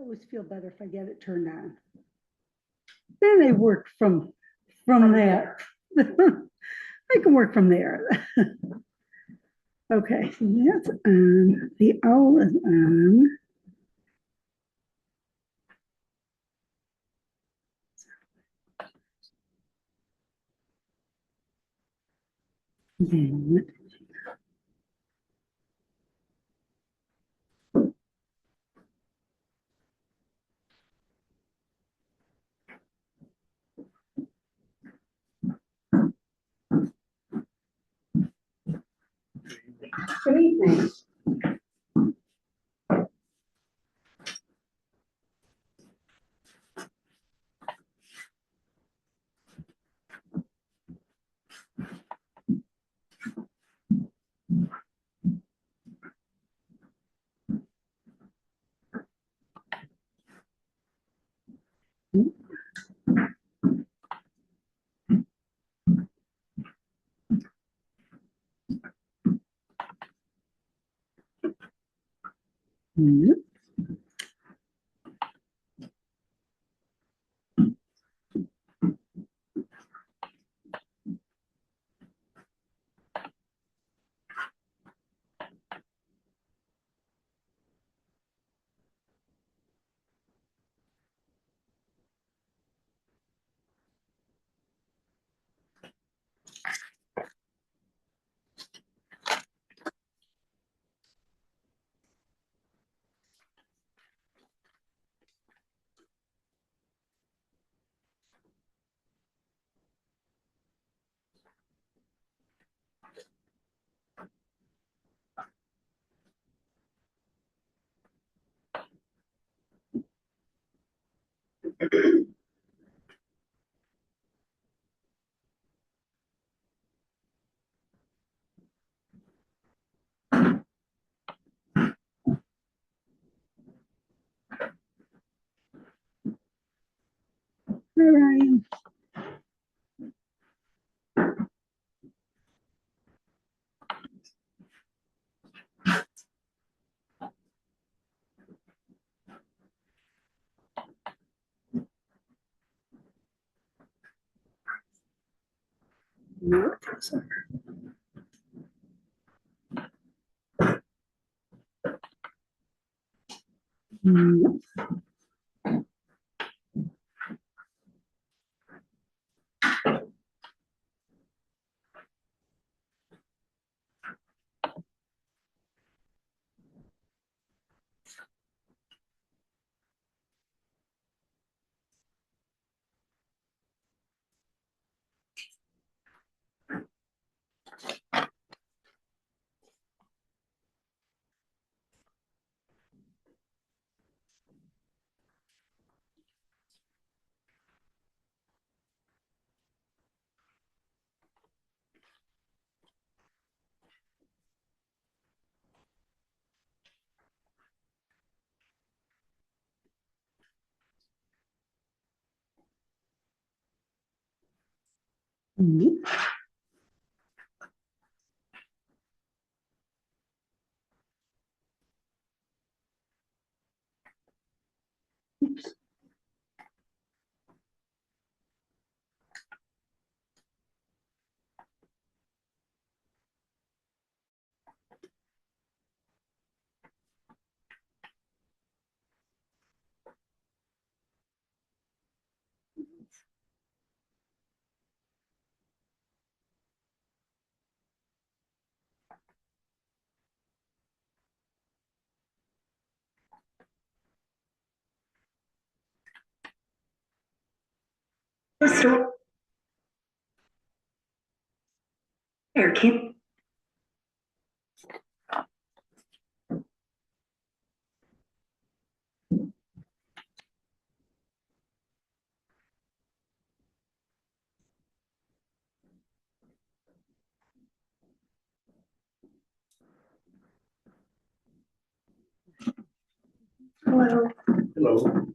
always feel better if I get it turned on. Then I work from there. I can work from there. Okay, so that's on. The owl is on. Then good evening. Mm-hmm. Hi, Ryan. Mm-hmm. Oops. Here, Kim. Hello. Hello.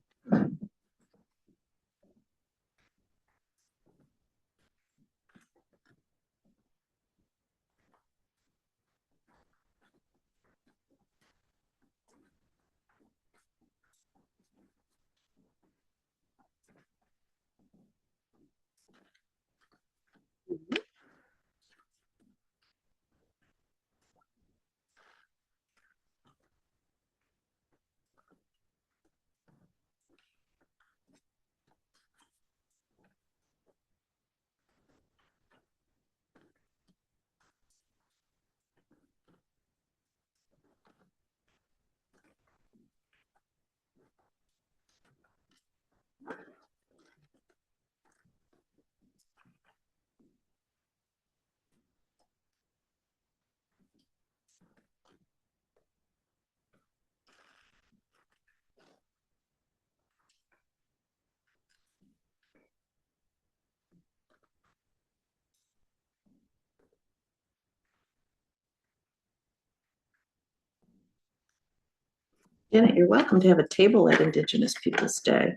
Janet, you're welcome to have a table at Indigenous Peoples' Day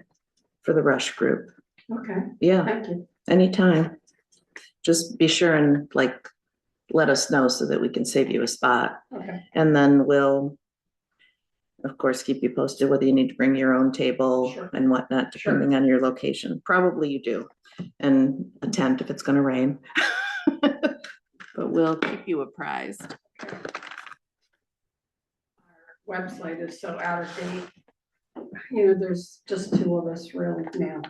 for the Rush group. Okay, Yeah, thank you. anytime. Just be sure and like, let us know so that we can save you a spot. Okay. And then we'll, of course, keep you posted whether you need to bring your own table Sure. and whatnot, depending on your location. Probably you do. And a tent if it's gonna rain. But we'll keep you apprised. Our website is so out of date. You know, there's just two of us really now.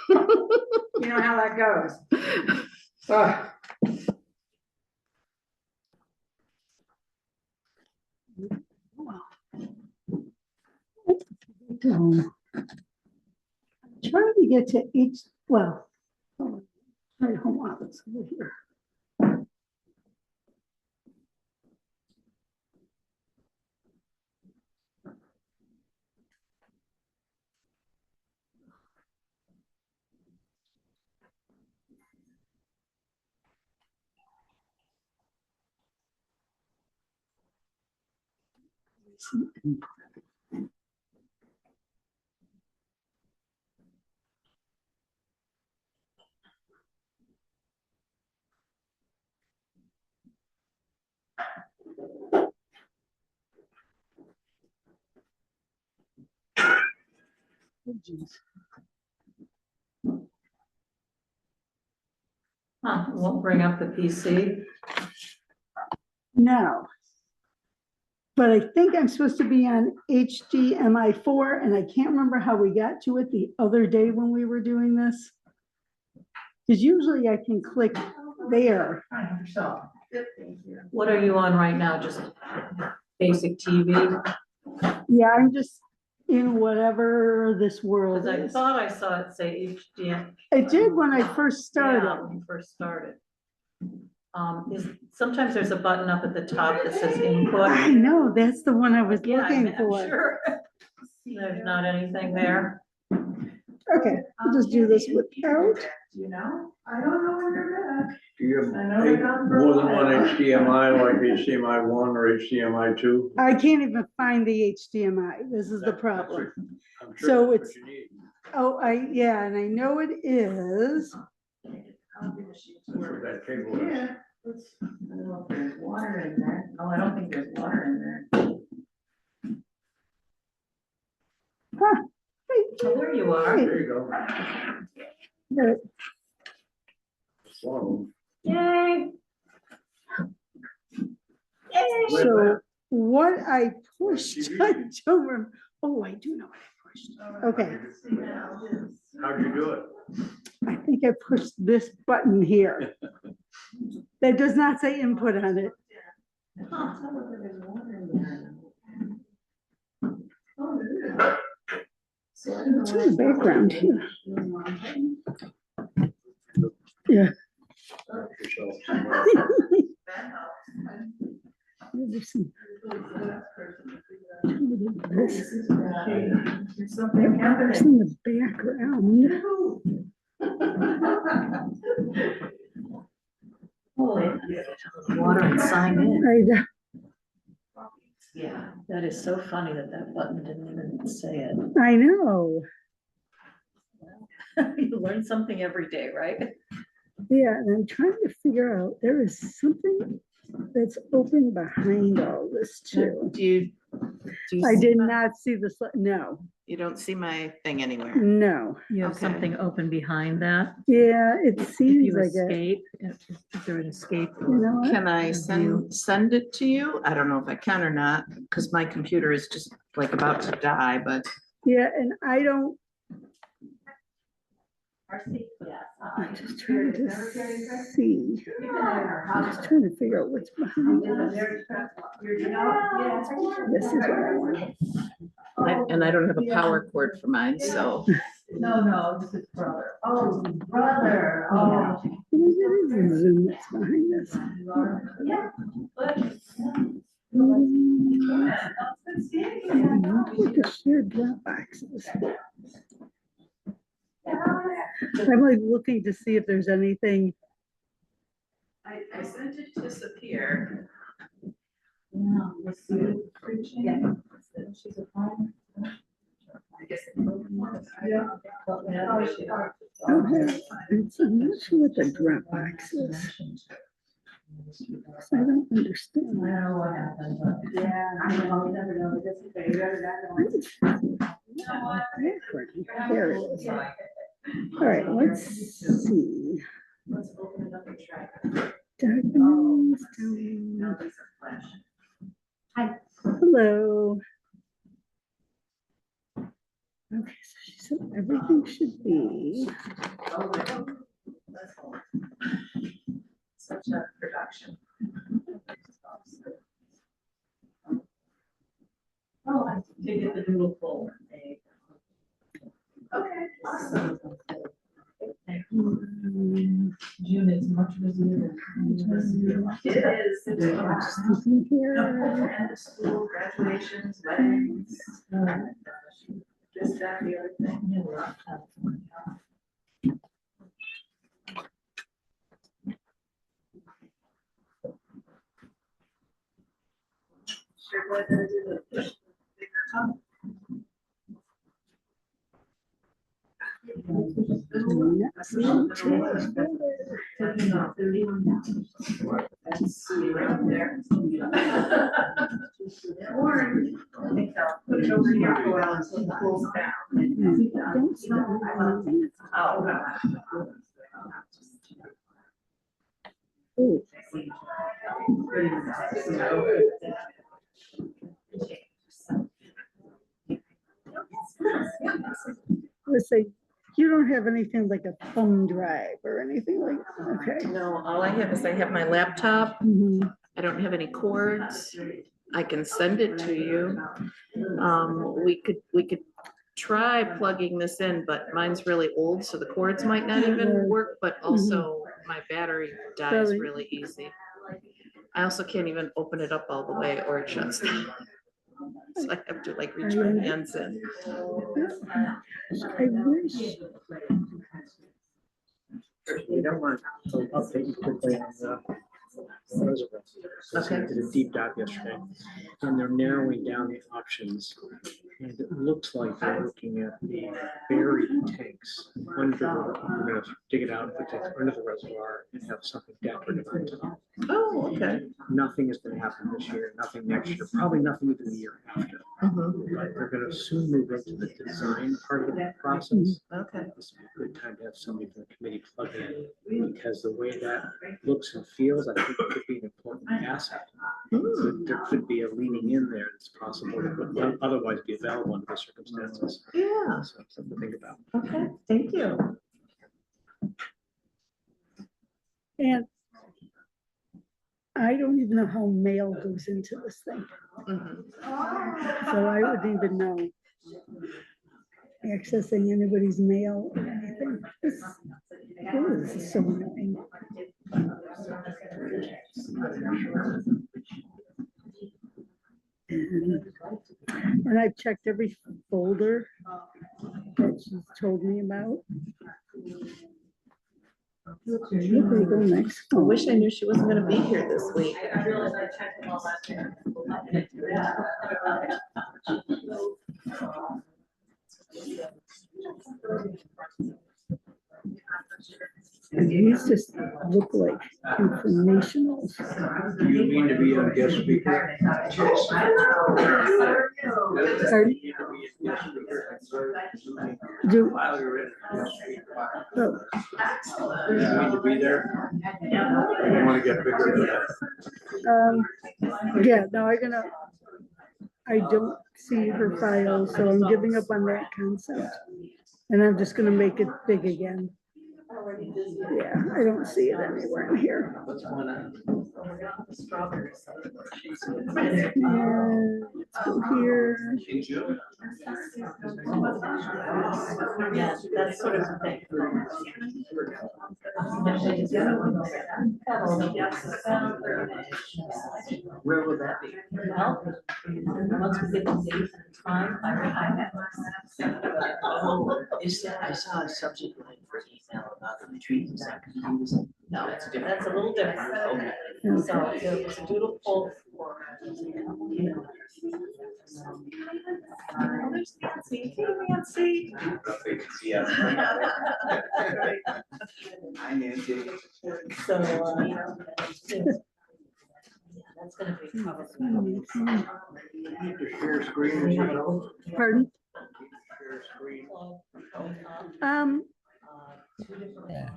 You know how that goes. Trying to get to each, well, right, home office over here. Oh, geez. Huh, won't bring up the PC. No. But I think I'm supposed to be on HDMI4, and I can't remember how we got to it the other day when we were doing this. Because usually I can click there. What are you on right now? Just basic TV? Yeah, I'm just in whatever this world Because I is. thought I saw it say HDMI. I did when I first started. Yeah, when you first started. Sometimes there's a button up at the top that says input. I know, that's the one I was Yeah, looking I'm for. sure. There's not anything there. Okay, I'll just do this without. You know, I don't know when they're back. Do you have I know they're gone for a more than while. one HDMI, like HDMI 1 or HDMI 2? I can't even find the HDMI. This is the problem. I'm So sure that's it's- what you need. Oh, yeah, and I know it is. I'll give a sheet to That's what work. that cable is. Yeah. I don't know if there's water in there. Oh, I don't think there's water in there. Huh. Oh, there you are. There you go. Good. That's one of them. Yay. Where's So that? what I pushed, I don't remember. Oh, I do know what I pushed. Okay, How'd you do it? I think I pushed this button here. That does not say input on it. Huh, tell me if there's water in there. Oh, there is. So I don't know It's why in the background here. Yeah. Yourself somewhere. There's some- This is bad. There's There's something happening. in the background. Water and sign in. I, Yeah, that is so funny that that button didn't even say it. I know. You learn something every day, right? Yeah, and I'm trying to figure out, there is something that's open behind all this too. Do you I see did my- not see this, no, You don't see my thing anywhere. no. You have Okay. something open behind that. Yeah, it If seems you like it. escape, is there an escape? You know what? Can I View. send it to you? I don't know if I can or not, because my computer is just like about to die, but Yeah, and I don't, I'm just trying to see. I'm just trying to figure out what's behind this. This is what I want. and I don't have a power cord for mine, so. No, this is brother. Oh, brother, oh. There is a Zoom that's behind this. What the shared Dropbox is. I'm like looking to see if there's anything. I sent it to disappear. Yeah, let's see. Yeah. she's applying. Okay, and so I'm not sure what the Dropbox is. So I don't understand. There it is. All right, let's see. Documents, hello. Okay, so she said everything should be. Such a production. Oh, I did get the doodle poll. Okay, awesome. June is much busier than it is. Here. End of school, graduations, weddings. This, that, the other thing. Yeah, we're off topic. Sure, glad that I did the bigger cup. Taking off 31 now. That's me right there. Or I think I'll put it over here for a while until it cools down. Oh. Ooh. Let's say you don't have anything like a thumb drive or anything like that. Okay. No, all I have is I have my laptop. Mhm. I don't have any cords. I can send it to you. We could try plugging this in, but mine's really old, so the cords might not even work, but also my battery dies Probably. really easy. I also can't even open it up all the way or it shuts down. So I have to like reach my hands in. I wish. We don't want to update you quickly on the reservoir. So I did a deep dive yesterday, and they're narrowing down the options. And it looks like they're looking at the buried tanks under the, we're gonna dig it out and put tanks under the reservoir and have something decorative on top. Oh, okay. Nothing is gonna happen this year, nothing next year, probably nothing even the year after. Mhm. But they're gonna soon move into the design part of the process. Okay. This would be a good time to have somebody from the committee plug in, because the way that looks and feels, I think it could be an important asset. So there could be a leaning in there that's possible that would not otherwise be available under the circumstances. Yeah. So something to think about. Okay. Thank you. And I don't even know how mail goes into this thing. Mhm. So I wouldn't even know accessing anybody's mail or anything. This is so annoying. And I've checked every folder that she's told me about. Where they go next? I wish I knew she wasn't gonna be here this week. I realized I checked them all last year. And these just look like informational. Do you mean to be a guest speaker? Pardon? Do, While you're in. Guest speaker. oh, Do you mean to be there? You want to get bigger than that? yeah, no, I don't see her file, so I'm giving up on that concept. And I'm just gonna make it big again. Yeah, I don't see it anywhere in here. What's going on? And let's go here. Yeah, that's sort of the thing. Where will that be? Well, once we get the date and time, I I saw a subject line for an email about the retreat. Is that confusing? No, that's a little different. Okay. So there was a doodle poll for There's Nancy. Hey, Nancy. Hi, Nancy. So, That's gonna be probably. Need to share screen or something. Pardon? Share screen. Two different.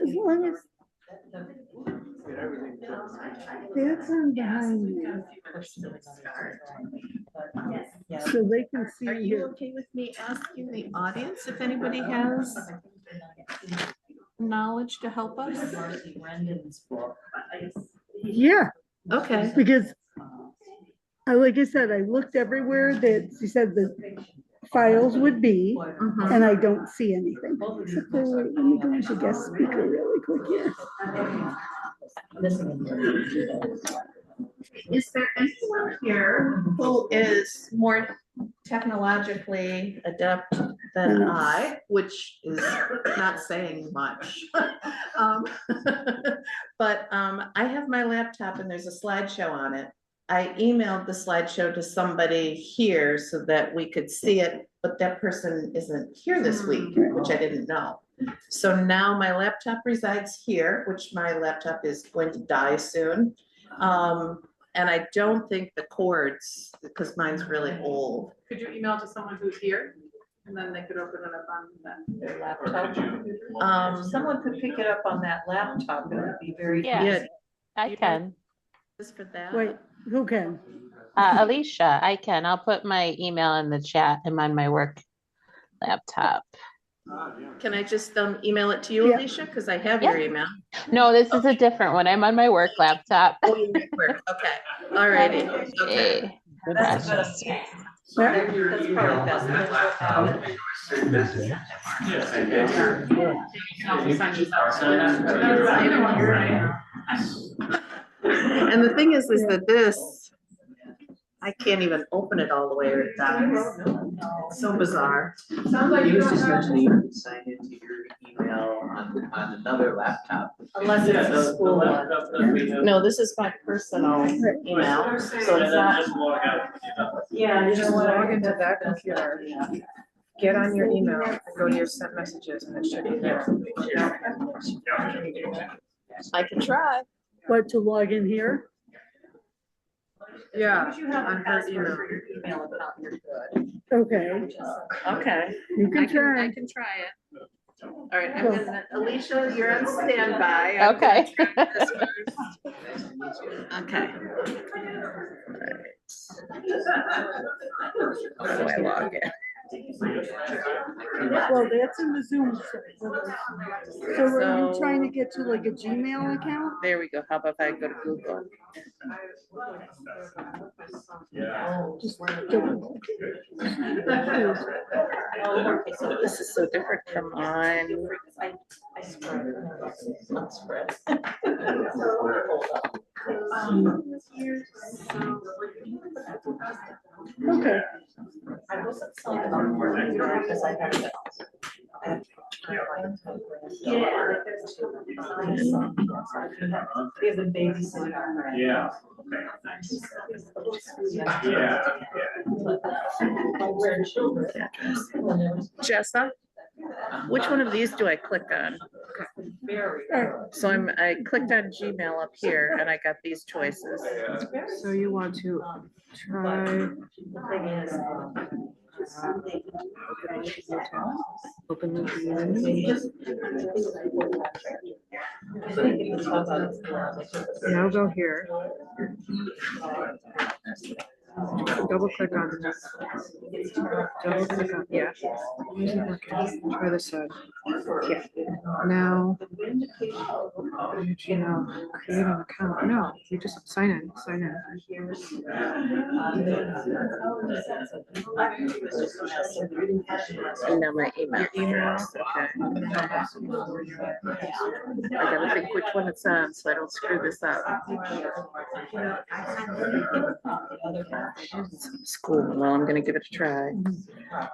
As long as Get everything. that's on behind me, so they can see are you you. okay with me asking the audience if anybody has knowledge to help us? Brendan's book. Yeah, Okay. because like I said, I looked everywhere that she said the files would be, Mhm. and I don't see anything. Except for, wait, let me go into guest speaker really quick here. Is there anyone here who is more technologically adept than I, which is not saying much? But I have my laptop and there's a slideshow on it. I emailed the slideshow to somebody here so that we could see it, but that person isn't here this week, which I didn't know. So now my laptop resides here, which my laptop is going to die soon. And I don't think the cords, because mine's really old. Could you email to someone who's here? And then they could open it up on Their laptop. Someone could pick it up on that laptop, it would be very. Yeah. I can. Is for that. Wait, who can? Alicia, I can. I'll put my email in the chat. I'm on my work laptop. Can I just email it to you, Yeah. Alicia? Because I have your email. No, this is a different one. I'm on my work laptop. Oh, you make work. Okay. All righty. Okay. That's a good Rochester. That's probably best. And the thing is that this, I can't even open it all the way down. It's so bizarre. Sounds like You you was don't just have. mentioning you can sign into your email on another laptop. Unless it's a school one. No, this is my personal email, so it's not. Yeah, you know what? Log into that computer, get on your email, and go to your sent messages, and it should be there. I can try. What, to log in here? Yeah, As long as you have a on her password email. for your email account, you're good. Okay, Okay. you can I try. can try it. All right, I'm gonna, Alicia, you're on standby. I'm gonna Okay. try this first. Okay. How do I log in? Well, that's in the Zoom. So are you trying to get to like a Gmail account? There we go. How about if I go to Google? Just double click. So this is so different from mine. I spread. Okay. I wasn't signed on for it because I had it. Yeah. We have a babysitter. Yeah. Jessa, which one of these do I click on? So I clicked on Gmail up here and I got these choices. So you want to try. Open the now go here. Double click on this. Double click on, yeah. Try this side. Yeah. Now, create an account. No, you just sign in, And now my email. Email. Okay. I gotta think which one it's on so I don't screw this up. School. Well, I'm gonna give it a try.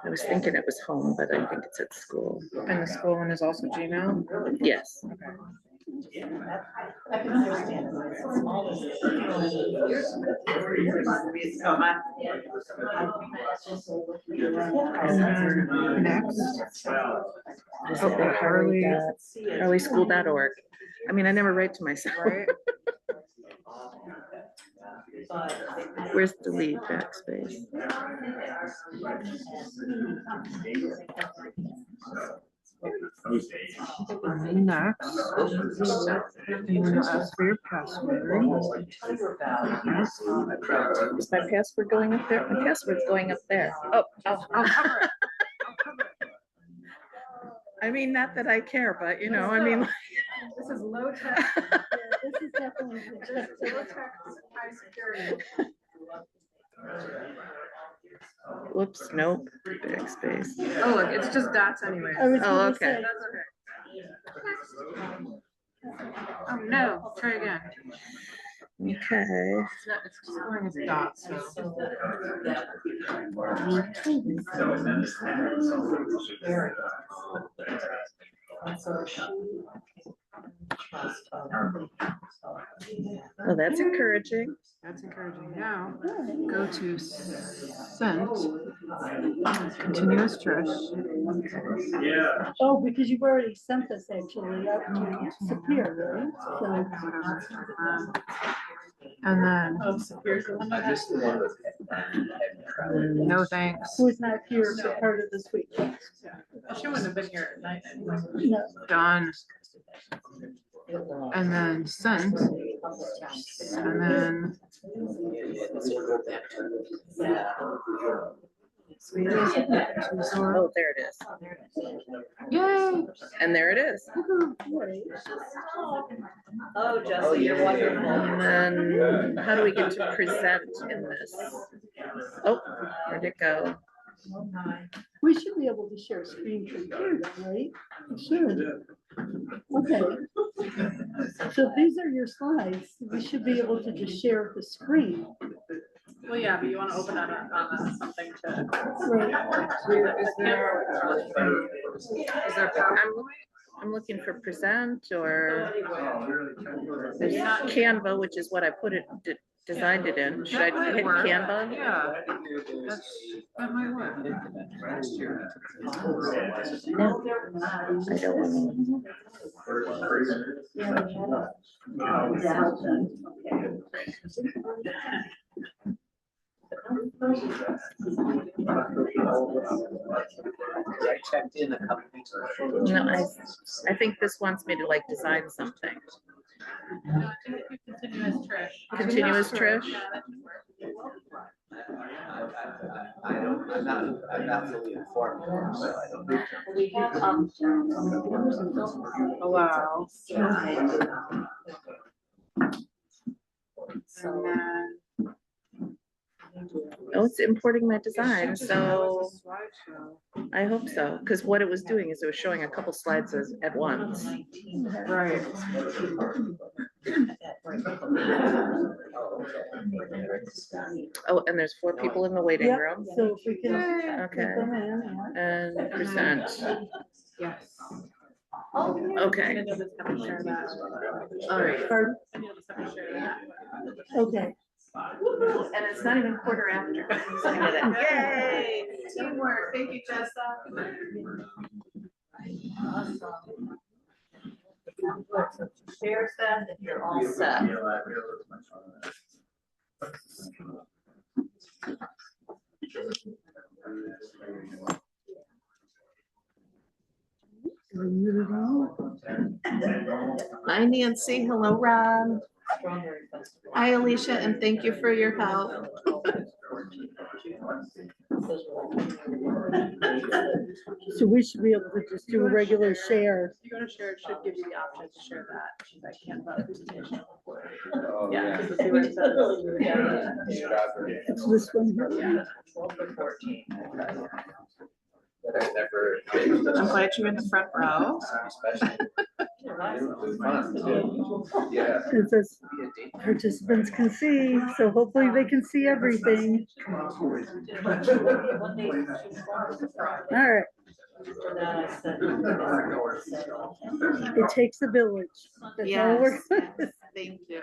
I was thinking it was home, but I think it's at school. And the school one is also Gmail. Yes. I can understand it. It's small as Next. Okay, harleyschool.org. I mean, I never write to myself. Right. Where's delete backspace? Next. You want to ask for your password. Is my password going up there? My password's going up there. Oh, I'll cover it. I mean, not that I care, but you know, I mean. This is low tech. This is definitely. Low tech, high security. Whoops, nope, backspace. Oh, look, it's just dots anyway. I was Oh, gonna okay. say, Oh, no, try again. Okay. It's just going as dots, so. Well, that's encouraging. That's encouraging. Now, go to sent, continuous Trish. oh, because you've already sent this actually up to Superior, right? So, And then, no thanks, who is not here for part of this week? She wouldn't have been here at night anyway. No. done. And then sent, and then. Oh, there it is. Yay! And there it is. Oh, Jesse, you're wonderful. And then how do we get to present in this? Oh, where'd it go? We should be able to share screen from here, right? We should. Okay. So if these are your slides, we should be able to just share the screen. Well, yeah, but you want to open on something to. Right. Is there PowerPoint? I'm looking for present or there's Canva, which is what I put it, designed it in. Should I That might hit work. Canva? Yeah, that might work. No, I don't want I checked in a couple weeks ago. to. No, I think this wants me to like design something. Continuous Trish. Continuous Trish? I'm not fully informed, so I don't know. We have, Allow. So, Oh, it's importing my design, so I hope so. Because what it was doing is it was showing a couple slides at once. Right. Oh, and there's 4 people in the waiting Yep, room. so if we can. Okay. put them in, yeah. And present. Yes. Okay. All right. Pardon? Okay. And it's not even quarter after. Yay, teamwork, thank you, Jessa. Share that and you're all set. Hi, Nancy. Hello, Rob. Hi, Alicia, and thank you for your help. So we should be able to just do a regular share. You go to share, it should give you the option to share that. I can't vote presentation. Oh, Yeah. 'Cause it's where it says- It's this one here. Yeah, 12 to 14. I'm glad you're in the front row. Yeah. It says participants can see, so hopefully they can see everything. All right. For that, I said. It takes a village. That's all we're. Yes, thank you.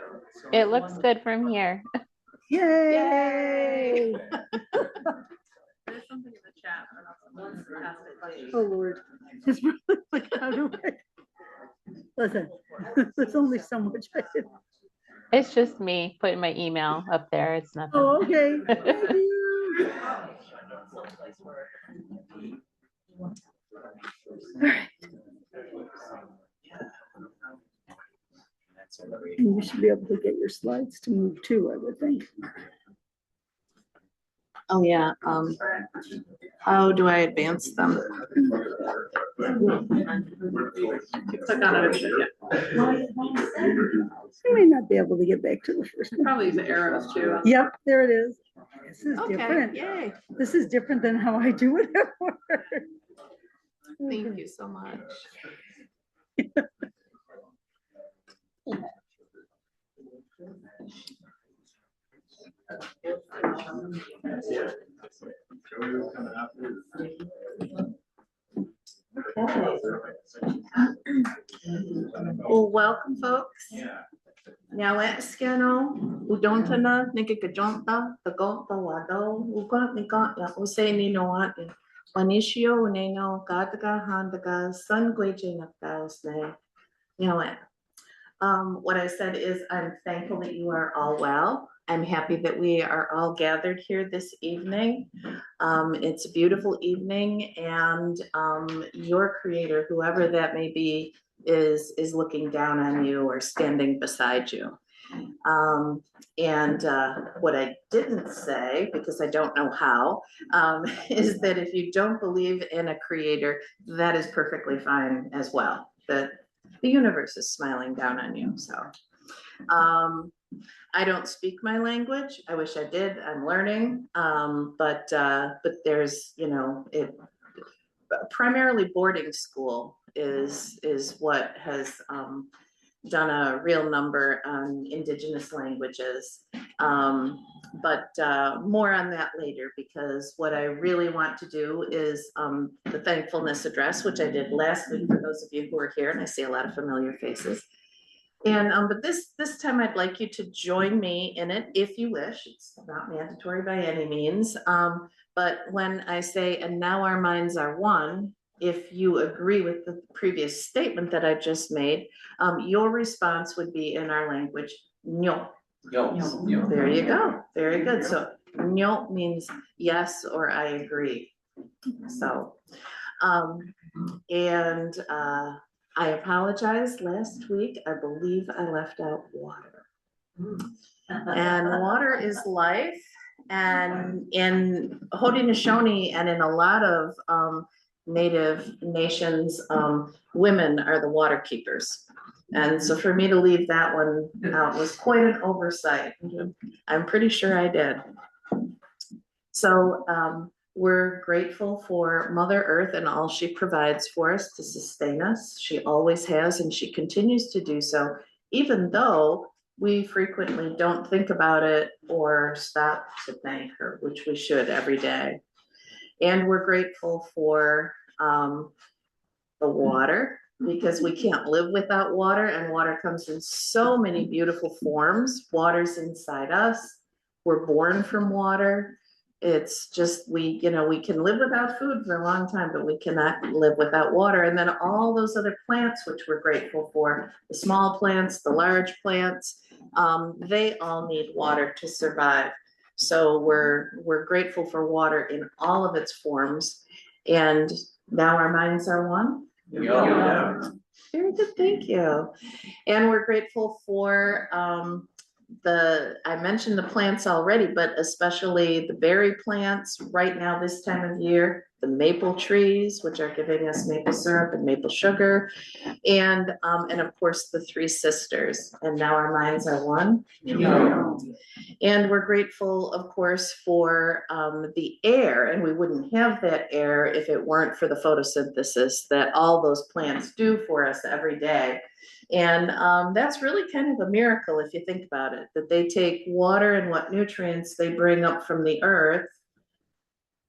It looks good from here. Yay! There's something in the chat. I don't know if someone asked it. Oh, Lord. It's really like, how do I? Listen, there's only so much I can. It's just me putting my email up there. It's nothing. Oh, okay. Thank you. All right. And you should be able to get your slides to move too, I would think. Oh, yeah, how do I advance them? Click on it. I may not be able to get back to the first one. Probably the arrows too. Yep, there it is. This is Okay, different. yay, This is different than how I do it at work. thank you so much. Well, welcome, folks. Now, Eskano, Udontana, Nikajonta, the Gonta Wado, Ugot, Nikota, Useni no what, Wanishio, Uneno, Gadaga, Handaga, Sun Guijin of Gausne. Now, what I said is I'm thankful that you are all well. I'm happy that we are all gathered here this evening. It's a beautiful evening, and your creator, whoever that may be, is looking down on you or standing beside you. What I didn't say, because I don't know how, is that if you don't believe in a creator, that is perfectly fine as well. That the universe is smiling down on you. So I don't speak my language. I wish I did. I'm learning. But there's, you know, it primarily boarding school is what has done a real number on Indigenous languages. But more on that later, because what I really want to do is the thankfulness address, which I did last week for those of you who are here, and I see a lot of familiar faces. And but this time I'd like you to join me in it if you wish. It's not mandatory by any means. But when I say, and now our minds are one, if you agree with the previous statement that I just made, your response would be in our language, nyo. There you go. Very good. So nyo means yes or I agree. So, I apologize. Last week, I believe I left out water. And water is life. And in Haudenosaunee and in a lot of Native nations, women are the water keepers. And so for me to leave that one out was quite an oversight. I'm pretty sure I did. So we're grateful for Mother Earth and all she provides for us to sustain us. She always has, and she continues to do so, even though we frequently don't think about it or stop to thank her, which we should every day. And we're grateful for the water, because we can't live without water, and water comes in so many beautiful forms. Water's inside us. We're born from water. It's just, we can live without food for a long time, but we cannot live without water. And then all those other plants, which we're grateful for, the small plants, the large plants, they all need water to survive. So we're grateful for water in all of its forms. And now our minds are one. Yeah. Very good, thank you. And we're grateful for I mentioned the plants already, but especially the berry plants right now this time of year, the maple trees, which are giving us maple syrup and maple sugar, and of course the three sisters. And now our minds are one. Yeah. And we're grateful, of course, for the air, and we wouldn't have that air if it weren't for the photosynthesis that all those plants do for us every day. And that's really kind of a miracle if you think about it, that they take water and what nutrients they bring up from the earth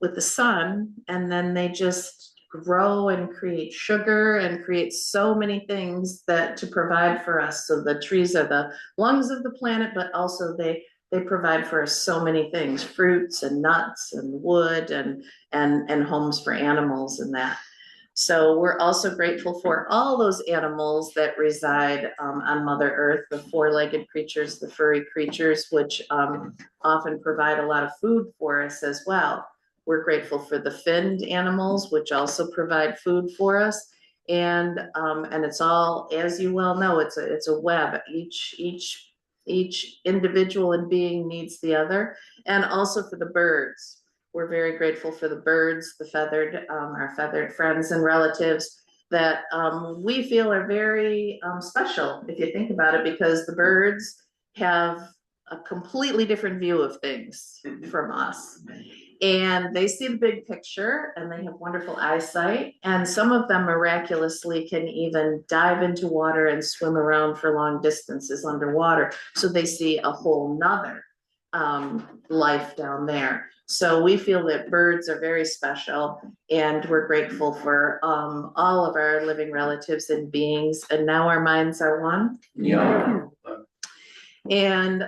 with the sun, and then they just grow and create sugar and create so many things that to provide for us. So the trees are the lungs of the planet, but also they provide for us so many things, fruits and nuts and wood and homes for animals and that. So we're also grateful for all those animals that reside on Mother Earth, the four-legged creatures, the furry creatures, which often provide a lot of food for us as well. We're grateful for the finned animals, which also provide food for us. And it's all, as you well know, it's a web. Each individual and being needs the other. And also for the birds. We're very grateful for the birds, the feathered, our feathered friends and relatives that we feel are very special, if you think about it, because the birds have a completely different view of things from us. And they see the big picture and they have wonderful eyesight. And some of them miraculously can even dive into water and swim around for long distances underwater. So they see a whole nother life down there. So we feel that birds are very special, and we're grateful for all of our living relatives and beings. And now our minds are one. Yeah. And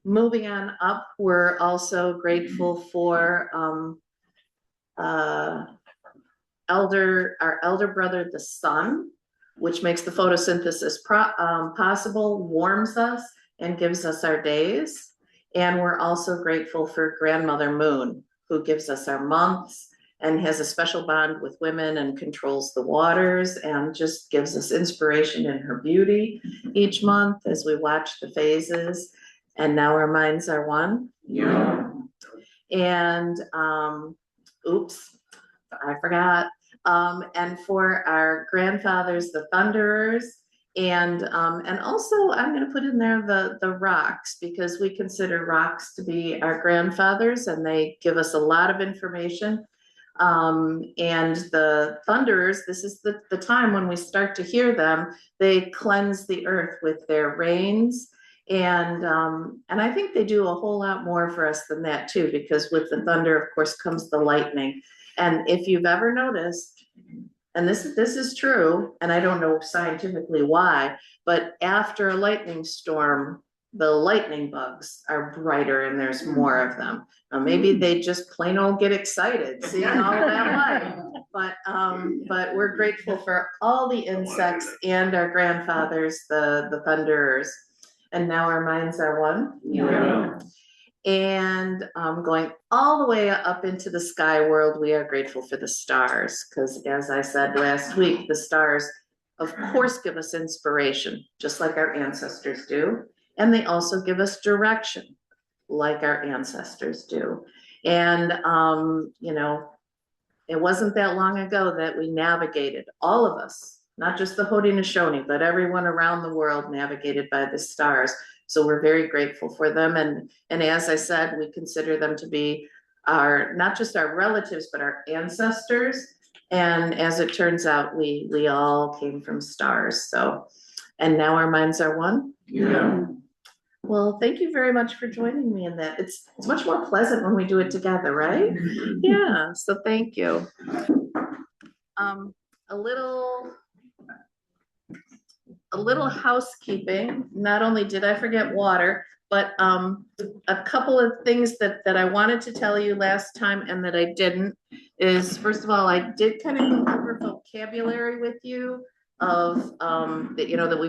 moving on up, we're also grateful for our elder brother, the sun, which makes the photosynthesis possible, warms us, and gives us our days. And we're also grateful for grandmother moon, who gives us our months and has a special bond with women and controls the waters and just gives us inspiration in her beauty each month as we watch the phases. And now our minds are one. Yeah. And oops, I forgot. And for our grandfathers, the thunderers. And also I'm going to put in there the rocks, because we consider rocks to be our grandfathers and they give us a lot of information. And the thunderers, this is the time when we start to hear them. They cleanse the earth with their rains. And I think they do a whole lot more for us than that too, because with the thunder, of course, comes the lightning. And if you've ever noticed, and this is true, and I don't know scientifically why, but after a lightning storm, the lightning bugs are brighter and there's more of them. Maybe they just plain old get excited seeing all of that light. But we're grateful for all the insects and our grandfathers, the thunderers. And now our minds are one. Yeah. And going all the way up into the sky world, we are grateful for the stars, because as I said last week, the stars, of course, give us inspiration, just like our ancestors do. And they also give us direction, like our ancestors do. And, you know, it wasn't that long ago that we navigated, all of us, not just the Haudenosaunee, but everyone around the world navigated by the stars. So we're very grateful for them. And as I said, we consider them to be our, not just our relatives, but our ancestors. And as it turns out, we all came from stars. So, and now our minds are one. Yeah. Well, thank you very much for joining me in that. It's much more pleasant when we do it together, right? Yeah, so thank you. A little housekeeping. Not only did I forget water, but a couple of things that I wanted to tell you last time and that I didn't is, first of all, I did kind of go over vocabulary with you of that, you know, that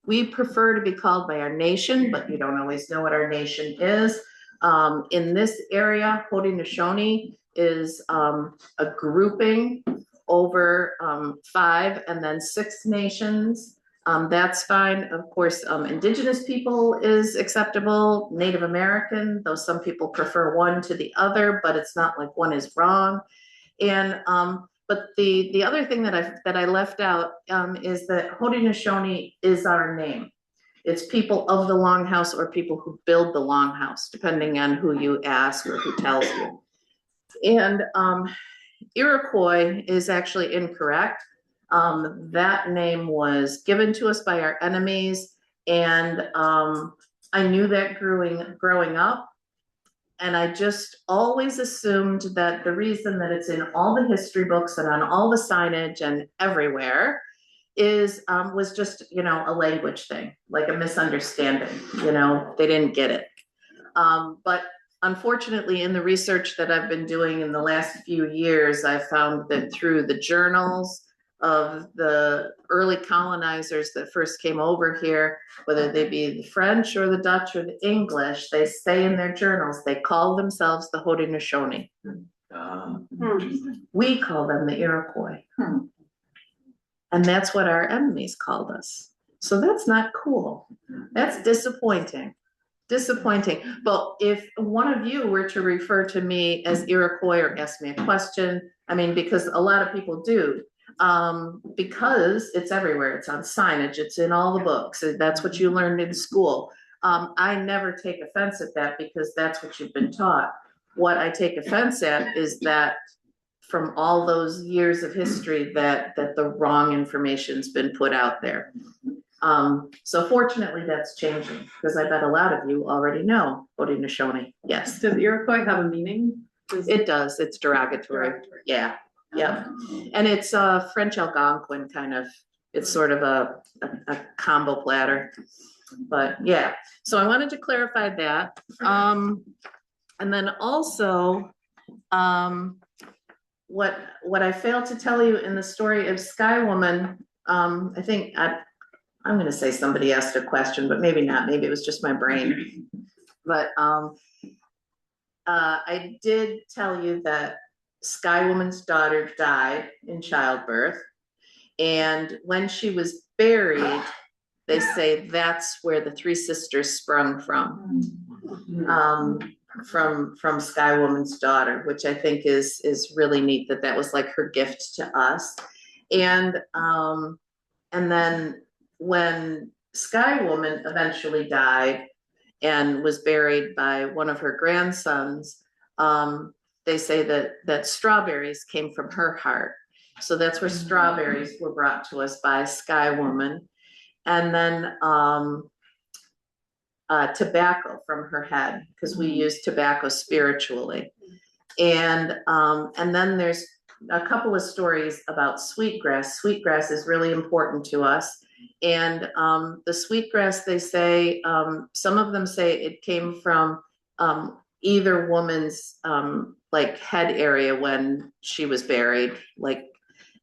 we prefer to be called by our nation, but you don't always know what our nation is. In this area, Haudenosaunee is a grouping over 5 and then 6 nations. That's fine. Of course, indigenous people is acceptable, Native American, though some people prefer one to the other, but it's not like one is wrong. And but the other thing that I left out is that Haudenosaunee is our name. It's people of the longhouse or people who build the longhouse, depending on who you ask or who tells you. And Iroquois is actually incorrect. That name was given to us by our enemies, and I knew that growing up. and I just always assumed that the reason that it's in all the history books and on all the signage and everywhere is, was just, you know, a language thing, like a misunderstanding, you know, they didn't get it. But unfortunately, in the research that I've been doing in the last few years, I found that through the journals of the early colonizers that first came over here, whether they be the French or the Dutch or the English, they say in their journals, they call themselves the Haudenosaunee. We call them the Iroquois. And that's what our enemies called us. So that's not cool. That's disappointing. Disappointing. But if one of you were to refer to me as Iroquois or ask me a question, I mean, because a lot of people do, because it's everywhere. It's on signage. It's in all the books. That's what you learned in school. I never take offense at that because that's what you've been taught. What I take offense at is that from all those years of history that the wrong information's been put out there. So fortunately that's changing, because I bet a lot of you already know Haudenosaunee. Yes. Does Iroquois have a meaning? It does. It's derogatory. Yeah. Yeah. And it's French Algonquin kind of, it's sort of a combo platter. But yeah, so I wanted to clarify that. And then also, what I failed to tell you in the story of Skywoman, I think I'm gonna say somebody asked a question, but maybe not, maybe it was just my brain. But I did tell you that Skywoman's daughter died in childbirth. And when she was buried, they say that's where the three sisters sprung from Skywoman's daughter, which I think is really neat that was like her gift to us. And then when Skywoman eventually died and was buried by one of her grandsons, they say that strawberries came from her heart. So that's where strawberries were brought to us by Skywoman. And then tobacco from her head, because we use tobacco spiritually. And then there's a couple of stories about sweetgrass. Sweetgrass is really important to us. And the sweetgrass, they say, some of them say it came from either woman's like head area when she was buried, like,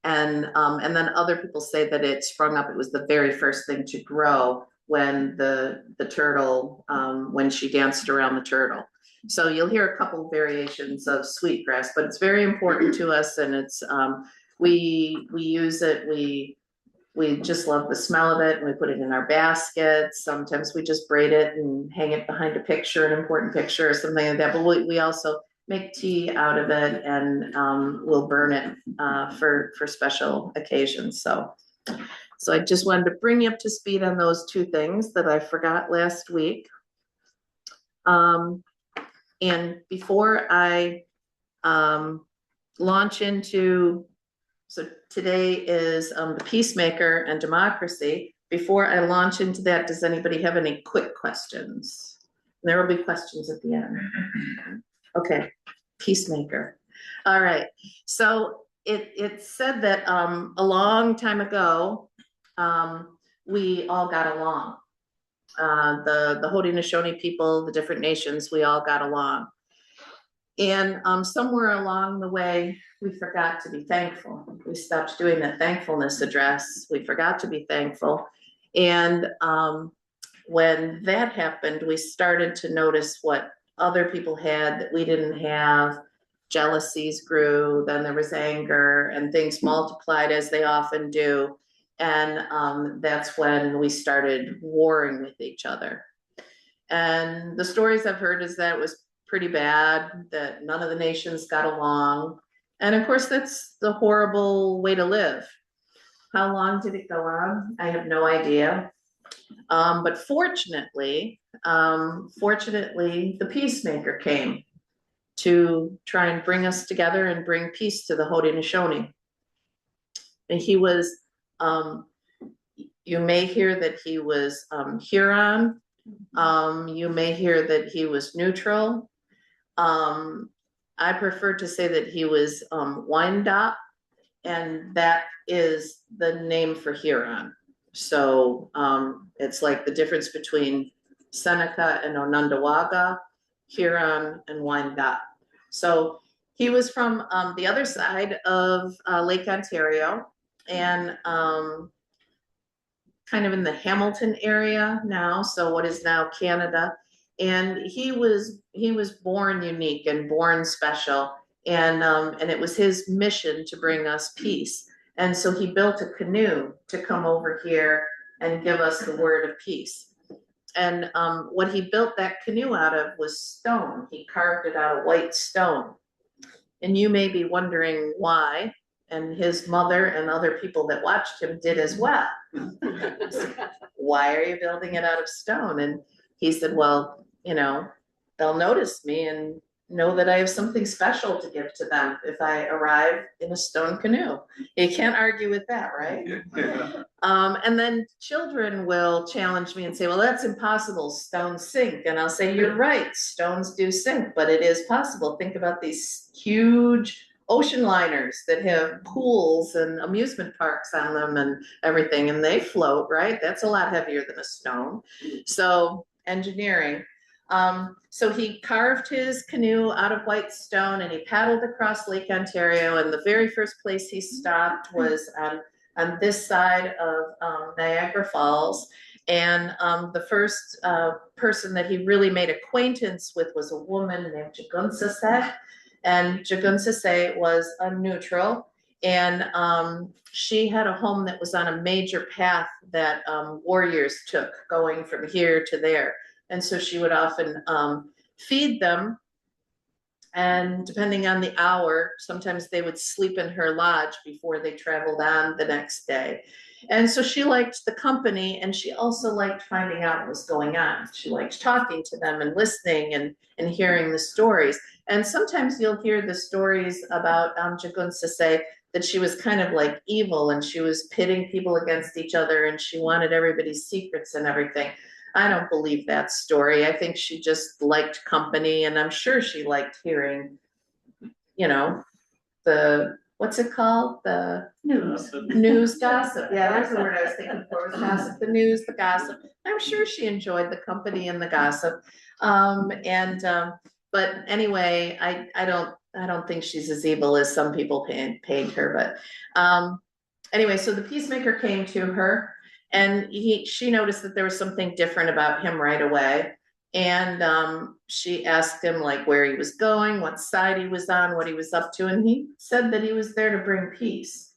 and then other people say that it sprung up, it was the very first thing to grow when the turtle, when she danced around the turtle. So you'll hear a couple of variations of sweetgrass, but it's very important to us, and it's we use it, we just love the smell of it, and we put it in our baskets. Sometimes we just braid it and hang it behind a picture, an important picture or something like that. But we also make tea out of it, and we'll burn it for special occasions. So I just wanted to bring you up to speed on those two things that I forgot last week. And before I launch into, so today is the peacemaker and democracy. Before I launch into that, does anybody have any quick questions? There will be questions at the end. Okay, peacemaker. All right, so it said that a long time ago, we all got along. The Haudenosaunee people, the different nations, we all got along. And somewhere along the way, we forgot to be thankful. We stopped doing the thankfulness address. We forgot to be thankful. And when that happened, we started to notice what other people had that we didn't have. Jealousies grew, then there was anger, and things multiplied as they often do. And that's when we started warring with each other. And the stories I've heard is that it was pretty bad, that none of the nations got along. And of course, that's the horrible way to live. How long did it go on? I have no idea. But fortunately, the peacemaker came to try and bring us together and bring peace to the Haudenosaunee. And he was, you may hear that he was Huron. You may hear that he was neutral. I prefer to say that he was Wyandotte, and that is the name for Huron. So it's like the difference between Seneca and Onondowaga, Huron and Wyandotte. So he was from the other side of Lake Ontario, and kind of in the Hamilton area now, so what is now Canada. And he was born unique and born special, and it was his mission to bring us peace. And so he built a canoe to come over here and give us the word of peace. And what he built that canoe out of was stone. He carved it out of white stone. And you may be wondering why, and his mother and other people that watched him did as well. Why are you building it out of stone? And he said, well, you know, they'll notice me and know that I have something special to give to them if I arrive in a stone canoe. You can't argue with that, right? Yeah. And then children will challenge me and say, well, that's impossible, stones sink. And I'll say, you're right, stones do sink, but it is possible. Think about these huge ocean liners that have pools and amusement parks on them and everything, and they float, right? That's a lot heavier than a stone. So engineering. So he carved his canoe out of white stone and he paddled across Lake Ontario, and the very first place he stopped was on this side of Niagara Falls. And the first person that he really made acquaintance with was a woman named Jagunsase. And Jagunsase was a neutral, and she had a home that was on a major path that warriors took going from here to there. And so she would often feed them, and depending on the hour, sometimes they would sleep in her lodge before they traveled on the next day. And so she liked the company, and she also liked finding out what was going on. She liked talking to them and listening and hearing the stories. And sometimes you'll hear the stories about Jagunsase, that she was kind of like evil and she was pitting people against each other and she wanted everybody's secrets and everything. I don't believe that story. I think she just liked company, and I'm sure she liked hearing, you know, the, what's it called? The news gossip. Yeah, there's the word I was thinking for, was gossip, the news, the gossip. I'm sure she enjoyed the company and the gossip. But anyway, I don't think she's as evil as some people paint her. But anyway, so the peacemaker came to her, and she noticed that there was something different about him right away. And she asked him like where he was going, what side he was on, what he was up to. And he said that he was there to bring peace.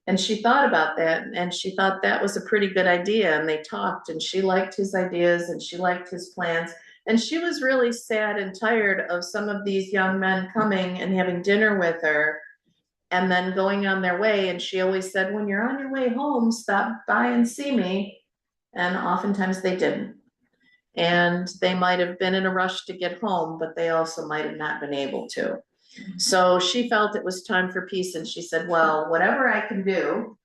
And she thought about that, and she thought that was a pretty good idea. And they talked, and she liked his ideas and she liked his plans. And she was really sad and tired of some of these young men coming and having dinner with her and then going on their way. And she always said, when you're on your way home, stop by and see me. And oftentimes they didn't. And they might have been in a rush to get home, but they also might have not been able to. So she felt it was time for peace. And she said, well, whatever I can do,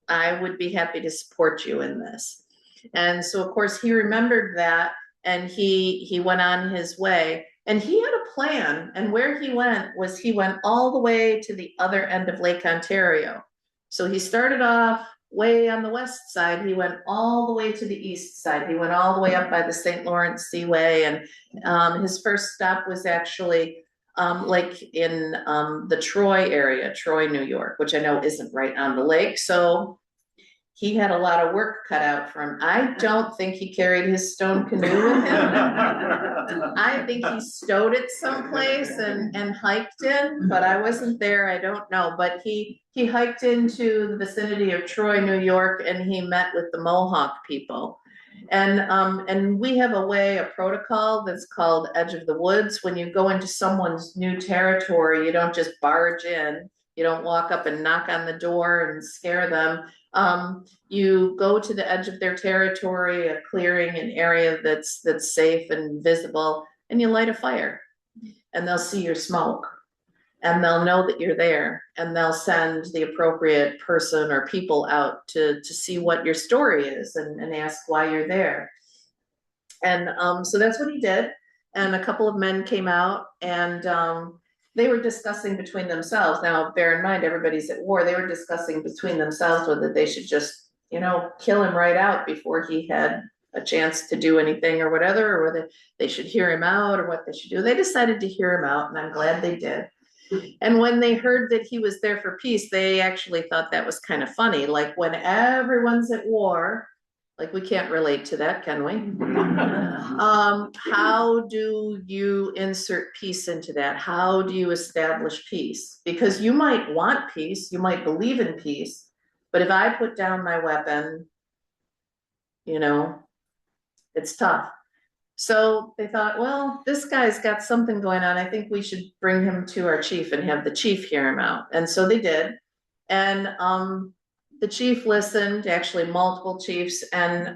I would be happy to support you in this. And so, of course, he remembered that. And he went on his way, and he had a plan. And where he went all the way to the other end of Lake Ontario. So he started off way on the west side. He went all the way to the east side. He went all the way up by the St. Lawrence Seaway. And his first stop was actually like in the Troy area, Troy, New York, which I know isn't right on the lake. So he had a lot of work cut out for him. I don't think he carried his stone canoe with him. I think he stowed it someplace and hiked in, but I wasn't there. I don't know. But he hiked into the vicinity of Troy, New York, and he met with the Mohawk people. And we have a protocol that's called Edge of the Woods. When you go into someone's new territory, you don't just barge in. You don't walk up and knock on the door and scare them. You go to the edge of their territory, a clearing, an area that's safe and visible, and you light a fire, and they'll see your smoke, and they'll know that you're there, and they'll send the appropriate person or people out to see what your story is and ask why you're there. And so that's what he did. and a couple of men came out, and they were discussing between themselves. Now, bear in mind, everybody's at war. They were discussing between themselves whether they should just, you know, kill him right out before he had a chance to do anything or whatever, or whether they should hear him out or what they should do. They decided to hear him out, and I'm glad they did. And when they heard that he was there for peace, they actually thought that was kind of funny. Like, when everyone's at war, like, we can't relate to that, can we? How do you insert peace into that? How do you establish peace? Because you might want peace, you might believe in peace, but if I put down my weapon, you know, it's tough. So they thought, well, this guy's got something going on. I think we should bring him to our chief and have the chief hear him out. And so they did. And the chief listened, actually multiple chiefs, and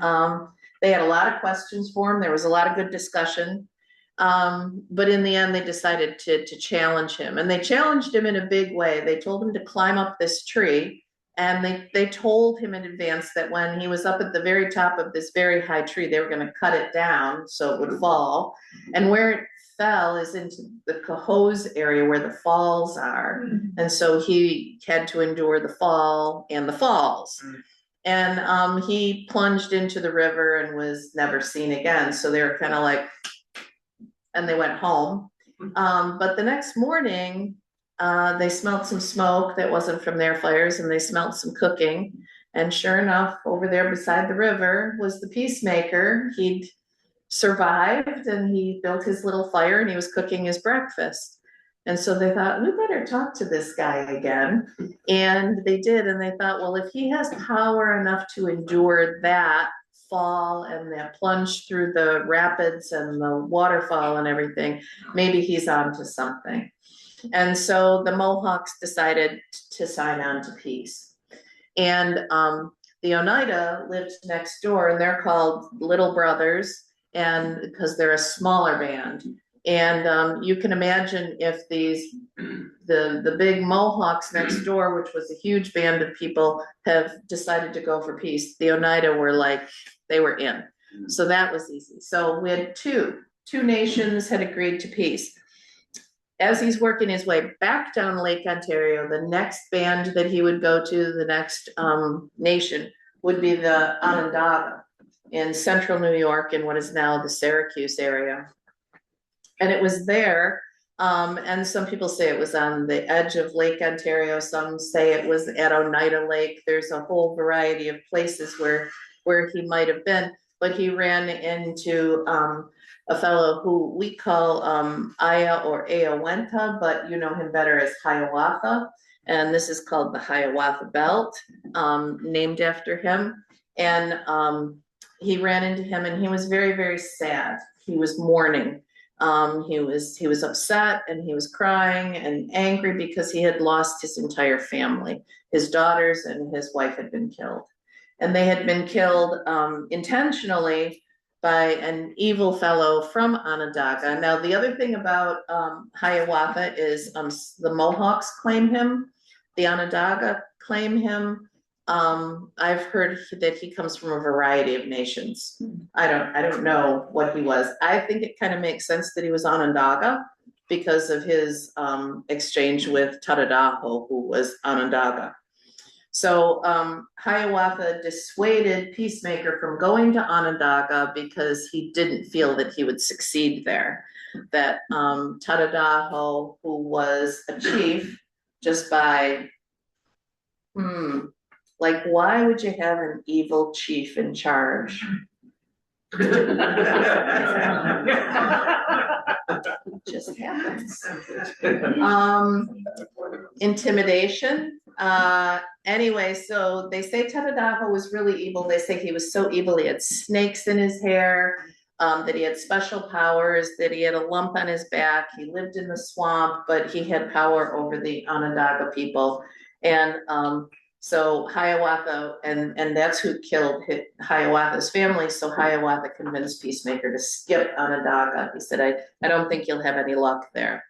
they had a lot of questions for him. There was a lot of good discussion. But in the end, they decided to challenge him. And they challenged him in a big way. They told him to climb up this tree. And they told him in advance that when he was up at the very top of this very high tree, they were going to cut it down so it would fall. And where it fell is into the Cohoes area where the falls are. And so he had to endure the fall and the falls. And he plunged into the river and was never seen again. So they were kind of like, and they went home. But the next morning, they smelled some smoke that wasn't from their fires, and they smelled some cooking. And sure enough, over there beside the river was the peacemaker. He'd survived, and he built his little fire, and he was cooking his breakfast. And so they thought, we better talk to this guy again. And they did, and they thought, well, if he has power enough to endure that fall and that plunge through the rapids and the waterfall and everything, maybe he's on to something. And so the Mohawks decided to sign on to peace. And the Oneida lived next door, and they're called Little Brothers, and because they're a smaller band. And you can imagine if the big Mohawks next door, which was a huge band of people, have decided to go for peace, the Oneida were like, they were in. So that was easy. So we had two nations had agreed to peace. As he's working his way back down Lake Ontario, the next band that he would go to, the next nation, would be the Onondowaga in central New York, in what is now the Syracuse area. And it was there, and some people say it was on the edge of Lake Ontario. Some say it was at Oneida Lake. There's a whole variety of places where he might have been, but he ran into a fellow who we call Aya or Eowenta, but you know him better as Hiawatha. And this is called the Hiawatha Belt, named after him. And he ran into him, and he was very, very sad. He was mourning. He was upset, and he was crying and angry because he had lost his entire family. His daughters and his wife had been killed. And they had been killed intentionally by an evil fellow from Onondaga. Now, the other thing about Hiawatha is the Mohawks claim him, the Onondaga claim him. I've heard that he comes from a variety of nations. I don't know what he was. I think it kind of makes sense that he was Onondaga because of his exchange with Tadadaho, who was Onondaga. So Hiawatha dissuaded Peacemaker from going to Onondaga because he didn't feel that he would succeed there. That Tadadaho, who was a chief, just by, like, why would you have an evil chief in charge? Just happens. Intimidation. Anyway, so they say Tadadaho was really evil. They say he was so evil he had snakes in his hair, that he had special powers, that he had a lump on his back. He lived in the swamp, but he had power over the Onondaga people. And so Hiawatha, and that's who killed Hiawatha's family. So Hiawatha convinced Peacemaker to skip Onondaga. He said, I don't think you'll have any luck there.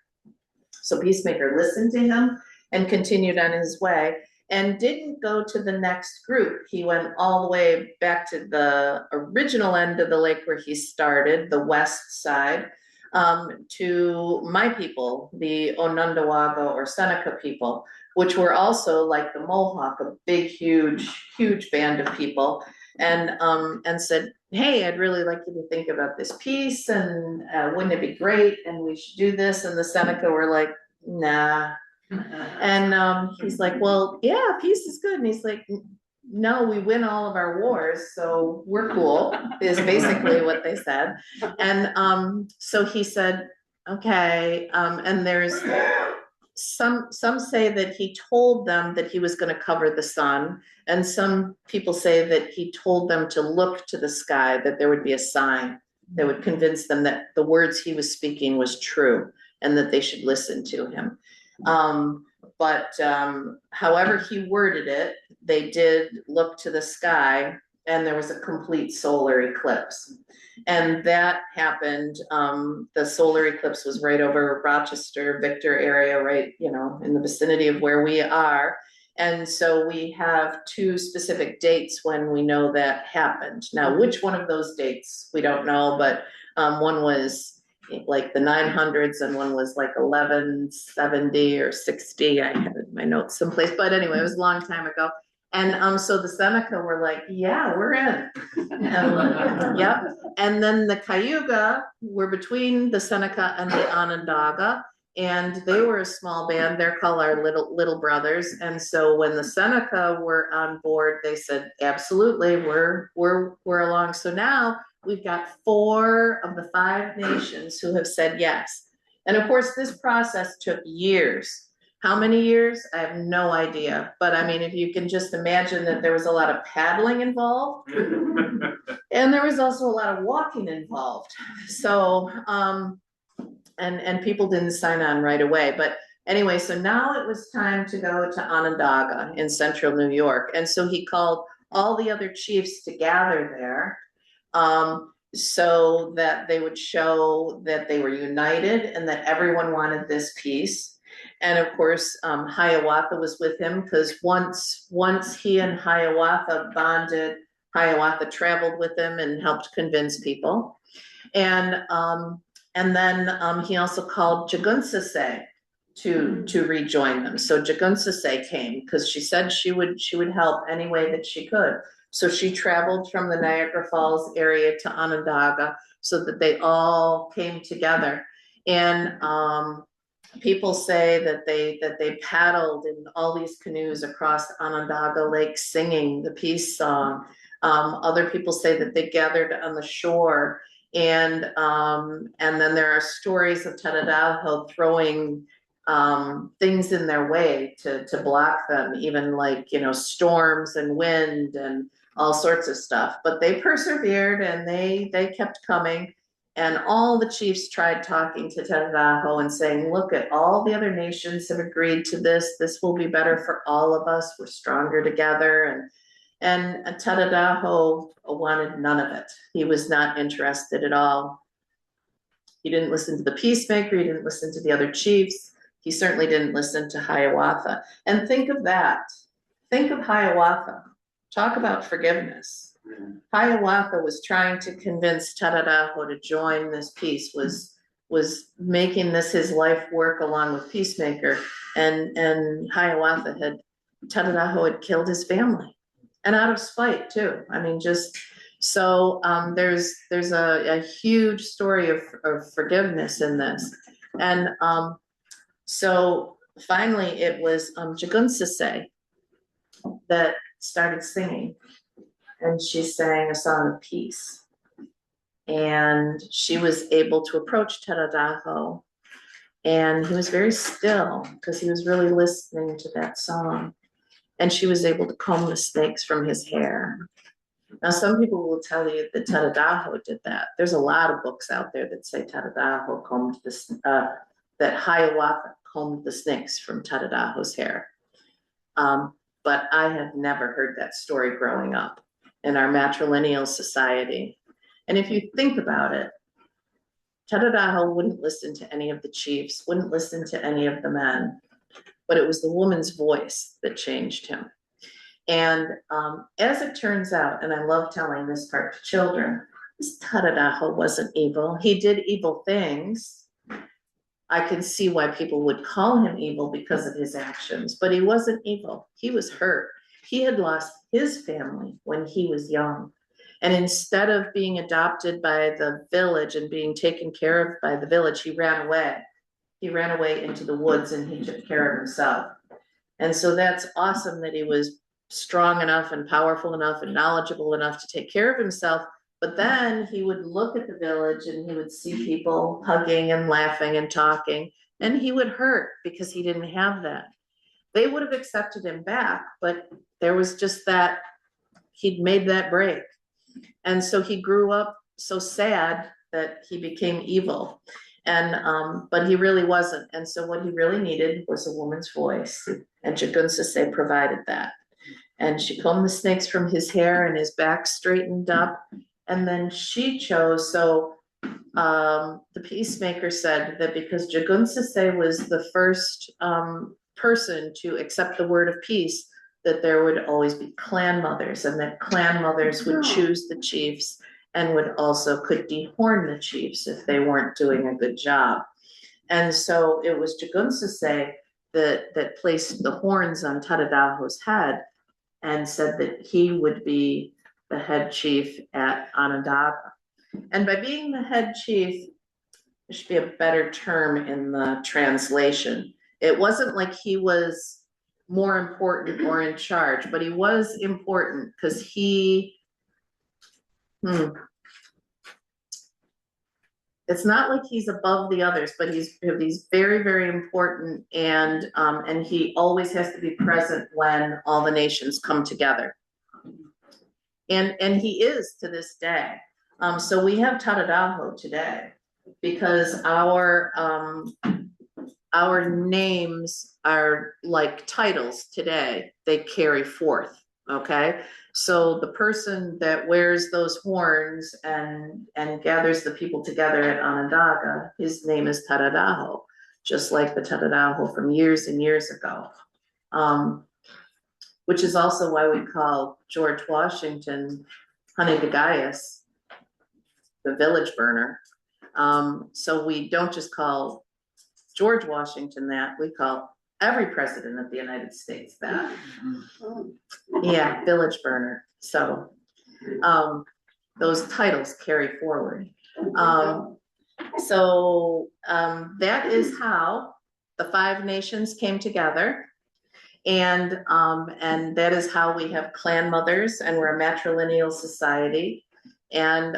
So Peacemaker listened to him and continued on his way and didn't go to the next group. He went all the way back to the original end of the lake where he started, the west side, to my people, the Onondowaga or Seneca people, which were also like the Mohawk, a big, huge band of people, and said, hey, I'd really like you to think about this piece, and wouldn't it be great? And we should do this. And the Seneca were like, nah. And he's like, well, yeah, peace is good. And he's like, no, we win all of our wars, so we're cool, is basically what they said. And so he said, okay, and there's some say that he told them that he was going to cover the sun, and some people say that he told them to look to the sky, that there would be a sign that would convince them that the words he was speaking was true and that they should listen to him. But however he worded it, they did look to the sky, and there was a complete solar eclipse. And that happened, the solar eclipse was right over Rochester, Victor area, right, you know, in the vicinity of where we are. And so we have 2 specific dates when we know that happened. Now, which one of those dates, we don't know, but one was like the 900s and one was like 1170 or 60. I had my notes someplace, but anyway, it was a long time ago. And so the Seneca were like, yeah, we're in. And, yep. And then the Cayuga were between the Seneca and the Onondaga, and they were a small band. They're called our little brothers. And so when the Seneca were on board, they said, absolutely, we're along. So now we've got 4 of the 5 nations who have said yes. And of course, this process took years. How many years? I have no idea. But I mean, if you can just imagine that there was a lot of paddling involved, and there was also a lot of walking involved. So, and people didn't sign on right away. But anyway, so now it was time to go to Onondaga in central New York. And so he called all the other chiefs to gather there, so that they would show that they were united and that everyone wanted this peace. And of course, Hiawatha was with him, because once he and Hiawatha bonded, Hiawatha traveled with him and helped convince people. And then he also called Jagunsase to rejoin them. So Jagunsase came because she said she would help any way that she could. So she traveled from the Niagara Falls area to Onondaga so that they all came together. And people say that they paddled in all these canoes across Onondaga Lake singing the peace song. Other people say that they gathered on the shore, and then there are stories of Tadadaho throwing things in their way to block them, even like, you know, storms and wind and all sorts of stuff. But they persevered, and they kept coming. And all the chiefs tried talking to Tadadaho and saying, look, at all the other nations have agreed to this. This will be better for all of us. We're stronger together. And Tadadaho wanted none of it. He was not interested at all. He didn't listen to the peacemaker. He didn't listen to the other chiefs. He certainly didn't listen to Hiawatha. And think of that. Think of Hiawatha. Talk about forgiveness. Hiawatha was trying to convince Tadadaho to join this peace, was making this his life work along with Peacemaker, and Tadadaho had killed his family, and out of spite too. I mean, just so there's a huge story of forgiveness in this. And so finally it was Jagunsase that started singing. And she sang a song of peace. And she was able to approach Tadadaho. And he was very still, because he was really listening to that song. And she was able to comb the snakes from his hair. Now, some people will tell you that Tadadaho did that. There's a lot of books out there that say Tadadaho combed that Hiawatha combed the snakes from Tadadaho's hair. But I have never heard that story growing up in our matrilineal society. And if you think about it, Tadadaho wouldn't listen to any of the chiefs, wouldn't listen to any of the men, but it was the woman's voice that changed him. And as it turns out, and I love telling this part to children, this Tadadaho wasn't evil. He did evil things. I can see why people would call him evil because of his actions, but he wasn't evil. He was hurt. He had lost his family when he was young. And instead of being adopted by the village and being taken care of by the village, he ran away. He ran away into the woods and he took care of himself. And so that's awesome that he was strong enough and powerful enough and knowledgeable enough to take care of himself. But then he would look at the village and he would see people hugging and laughing and talking, and he would hurt because he didn't have that. They would have accepted him back, but there was just that, he'd made that break. And so he grew up so sad that he became evil. And but he really wasn't. And so what he really needed was a woman's voice. And Jagunsase provided that. And she combed the snakes from his hair and his back straightened up. And then she chose, so the peacemaker said that because Jagunsase was the first person to accept the word of peace, that there would always be clan mothers, and that clan mothers would choose the chiefs and would also could dehorn the chiefs if they weren't doing a good job. And so it was Jagunsase that placed the horns on Tadadaho's head and said that he would be the head chief at Onondowaga. And by being the head chief, there should be a better term in the translation. It wasn't like he was more important or in charge, but he was important because he, it's not like he's above the others, but he's very, very important, and he always has to be present when all the nations come together. And he is to this day. So we have Tadadaho today because our names are like titles today. They carry forth. Okay. So the person that wears those horns and gathers the people together at Onondaga, his name is Tadadaho, just like the Tadadaho from years and years ago. Which is also why we call George Washington Honeyagaius, the village burner. So we don't just call George Washington that, we call every president of the United States that. Yeah, village burner. So those titles carry forward. That is how the 5 nations came together. And that is how we have clan mothers, and we're a matrilineal society. And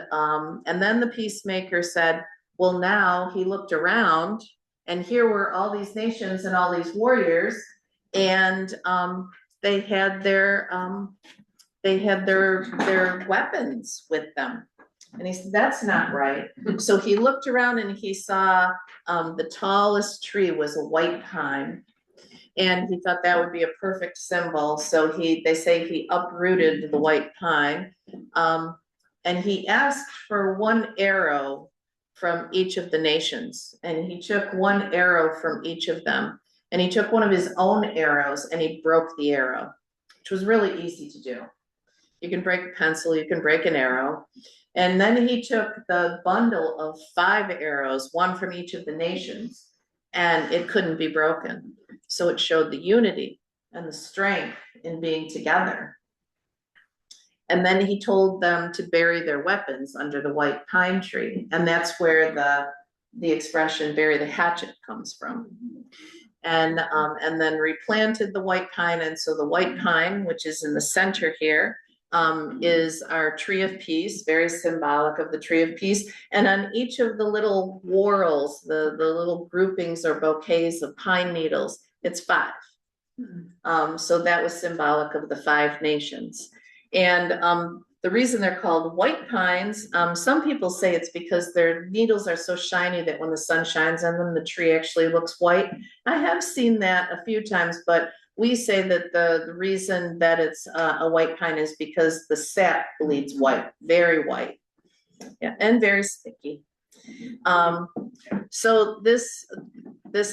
then the peacemaker said, well, now he looked around, and here were all these nations and all these warriors, and they had their weapons with them. And he said, that's not right. So he looked around and he saw the tallest tree was a white pine. And he thought that would be a perfect symbol. So they say he uprooted the white pine. And he asked for 1 arrow from each of the nations. And he took 1 arrow from each of them. And he took one of his own arrows and he broke the arrow, which was really easy to do. You can break a pencil, you can break an arrow. And then he took the bundle of 5 arrows, 1 from each of the nations, and it couldn't be broken. So it showed the unity and the strength in being together. And then he told them to bury their weapons under the white pine tree. And that's where the expression bury the hatchet comes from. And then replanted the white pine. And so the white pine, which is in the center here, is our tree of peace, very symbolic of the tree of peace. And on each of the little whorls, the little groupings or bouquets of pine needles, it's 5. So that was symbolic of the 5 nations. And the reason they're called white pines, some people say it's because their needles are so shiny that when the sun shines on them, the tree actually looks white. I have seen that a few times, but we say that the reason that it's a white pine is because the sap bleeds white, very white, yeah, and very sticky. So this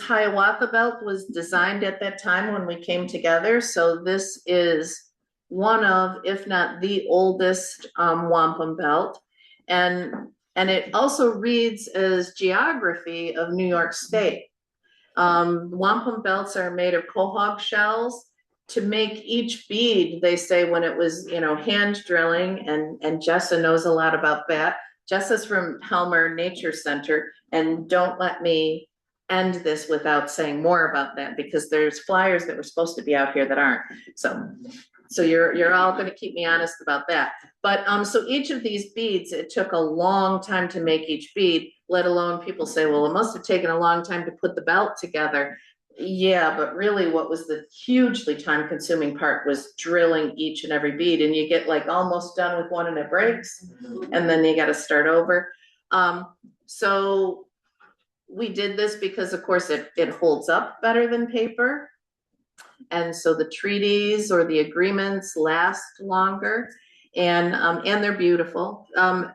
Hiawatha belt was designed at that time when we came together. So this is one of, if not the oldest wampum belt. And it also reads as geography of New York State. Wampum belts are made of quahog shells. To make each bead, they say when it was, hand drilling, and Jessa knows a lot about that. Jessa's from Helmer Nature Center, and don't let me end this without saying more about that, because there's flyers that were supposed to be out here that aren't. So you're all gonna keep me honest about that. But so each of these beads, it took a long time to make each bead, let alone people say, well, it must have taken a long time to put the belt together. Yeah, but really what was the hugely time consuming part was drilling each and every bead, and you get like almost done with one and it breaks, and then you got to start over. So we did this because of course it holds up better than paper. And so the treaties or the agreements last longer, and they're beautiful.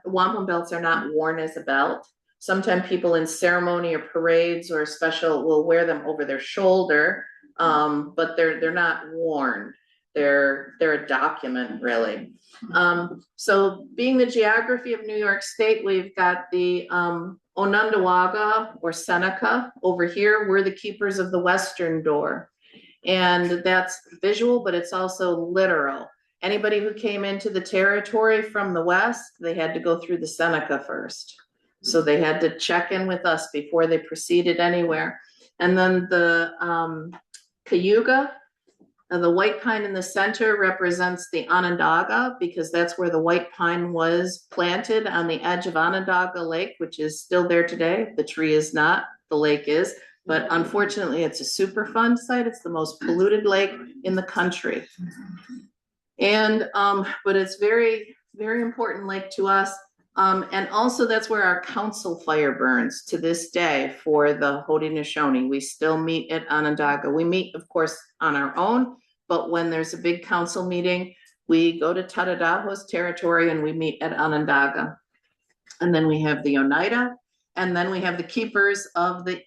Wampum belts are not worn as a belt. Sometimes people in ceremony or parades or special will wear them over their shoulder, but they're not worn. They're a document, really. So being the geography of New York State, we've got the Onondowaga or Seneca over here. We're the keepers of the western door. And that's visual, but it's also literal. Anybody who came into the territory from the west, they had to go through the Seneca first. So they had to check in with us before they proceeded anywhere. And then the cayuga, and the white pine in the center represents the Onondaga, because that's where the white pine was planted on the edge of Onondaga Lake, which is still there today. The tree is not, the lake is. But unfortunately, it's a Superfund site. It's the most polluted lake in the country. And, but it's very, very important lake to us. And also that's where our council fire burns to this day for the Haudenosaunee. We still meet at Onondaga. We meet, of course, on our own, but when there's a big council meeting, we go to Tadadaho's territory and we meet at Onondaga. And then we have the Oneida, and then we have the keepers of the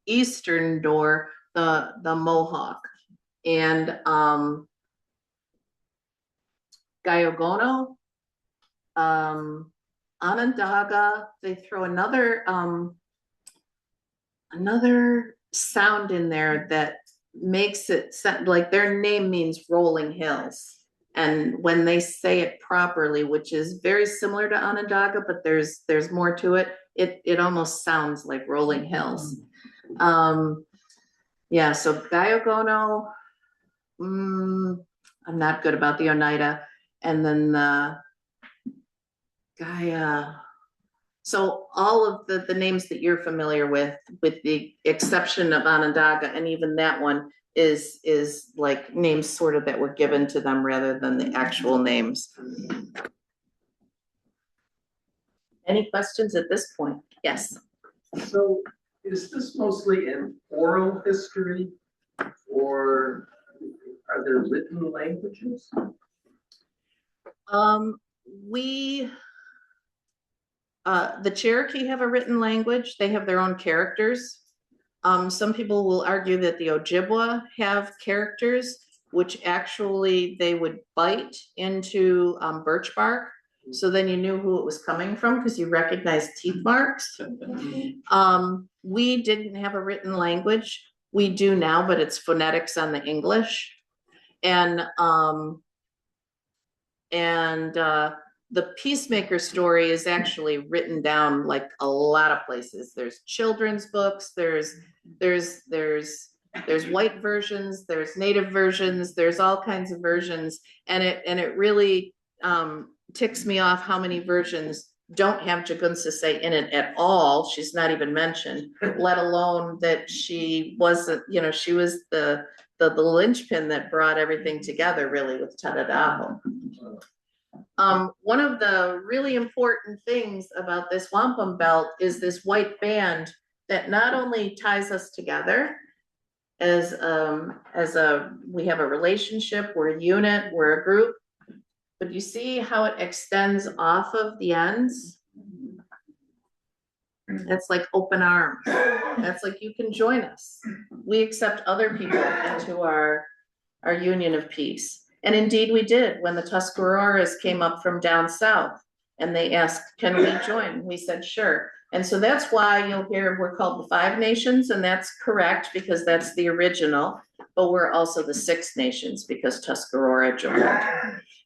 eastern door, the Mohawk. And Gayogono, Onondaga, they throw another sound in there that makes it sound like their name means rolling hills. And when they say it properly, which is very similar to Onondaga, but there's more to it, it almost sounds like rolling hills. Yeah, so Gayogono, I'm not good about the Oneida. And then the Gaia. So all of the names that you're familiar with the exception of Onondaga, and even that one is like names sort of that were given to them rather than the actual names. Any questions at this point? Yes. So is this mostly an oral history, or are there written languages? The Cherokee have a written language. They have their own characters. Some people will argue that the Ojibwa have characters, which actually they would bite into birch bark. So then you knew who it was coming from because you recognized teeth marks. We didn't have a written language. We do now, but it's phonetics on the English. And the Peacemaker story is actually written down like a lot of places. There's children's books, there's white versions, there's native versions, there's all kinds of versions. And it really ticks me off how many versions don't have Jagunsase in it at all. She's not even mentioned, let alone that she wasn't, she was the linchpin that brought everything together really with Tadadaho. One of the really important things about this wampum belt is this white band that not only ties us together as we have a relationship, we're a unit, we're a group, but you see how it extends off of the ends? That's like open arms. That's like, you can join us. We accept other people into our union of peace. And indeed we did when the Tuscaroras came up from down south. and they asked, can we join? We said, sure. And so that's why you'll hear we're called the Five Nations, and that's correct because that's the original, but we're also the Six Nations because Tuscarora joined.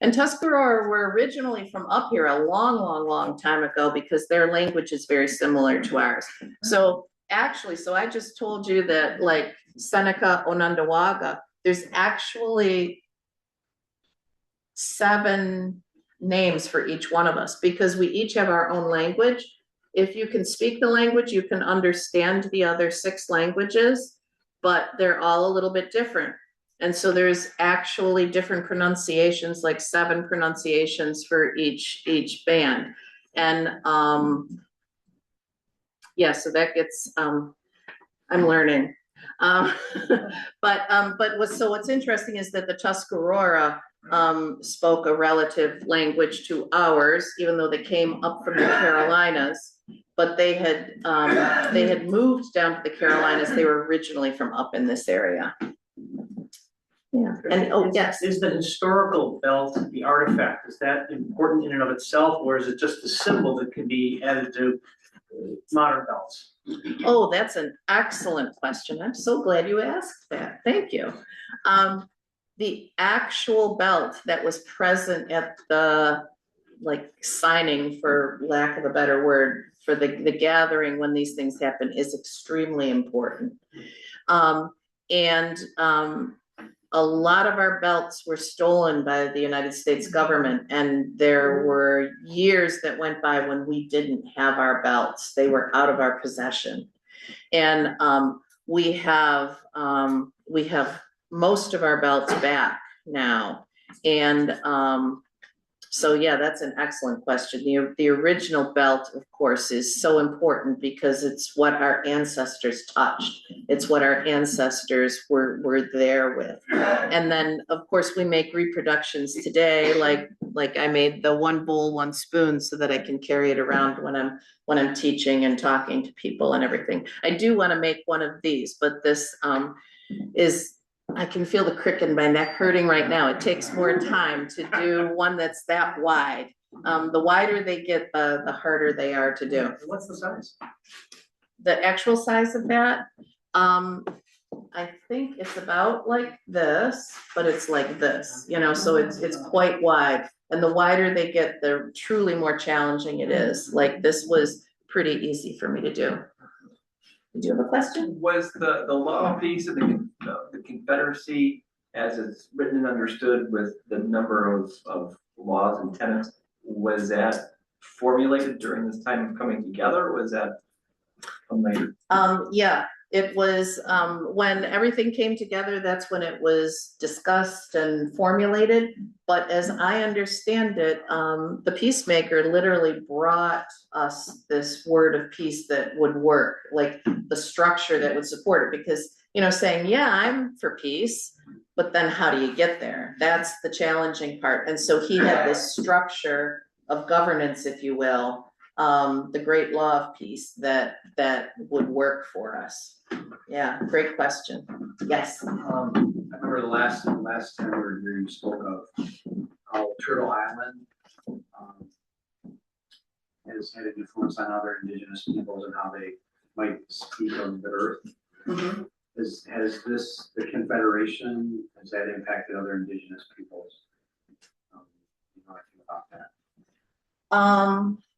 And Tuscarora were originally from up here a long, long, long time ago because their language is very similar to ours. So actually, so I just told you that like Seneca, Onondowaga, there's actually 7 names for each one of us because we each have our own language. If you can speak the language, you can understand the other 6 languages, but they're all a little bit different. And so there's actually different pronunciations, like 7 pronunciations for each band. And yeah, so that gets, I'm learning. What's interesting is that the Tuscarora spoke a relative language to ours, even though they came up from the Carolinas, but they had moved down to the Carolinas. They were originally from up in this area. Yeah, and oh, yes. Is the historical belt, the artifact, is that important in and of itself, or is it just a symbol that can be added to modern belts? Oh, that's an excellent question. I'm so glad you asked that. Thank you. The actual belt that was present at the signing, for lack of a better word, for the gathering when these things happen is extremely important. A lot of our belts were stolen by the United States government, and there were years that went by when we didn't have our belts. They were out of our possession. And we have most of our belts back now. And so yeah, that's an excellent question. The original belt, of course, is so important because it's what our ancestors touched. It's what our ancestors were there with. And then, of course, we make reproductions today, like I made the 1 bowl, 1 spoon so that I can carry it around when I'm teaching and talking to people and everything. I do want to make one of these, but this I can feel the crick in my neck hurting right now. It takes more time to do one that's that wide. The wider they get, the harder they are to do. What's the size? The actual size of that, I think it's about like this, but it's like this, so it's quite wide. And the wider they get, the truly more challenging it is. Like this was pretty easy for me to do. Do you have a question? Was the law piece of the Confederacy, as it's written and understood with the number of laws and tenets, was that formulated during this time of coming together, or was that later? Yeah, it was when everything came together, that's when it was discussed and formulated. But as I understand it, the peacemaker literally brought us this word of peace that would work, like the structure that would support it, because saying, yeah, I'm for peace, but then how do you get there? That's the challenging part. And so he had this structure of governance, if you will, the great law of peace that would work for us. Yeah, great question. Yes. I remember the last time you spoke of how Turtle Island has had an influence on other indigenous peoples and how they might speak of the earth. Mm-hmm. Has the Confederation, has that impacted other indigenous peoples? You know anything about that?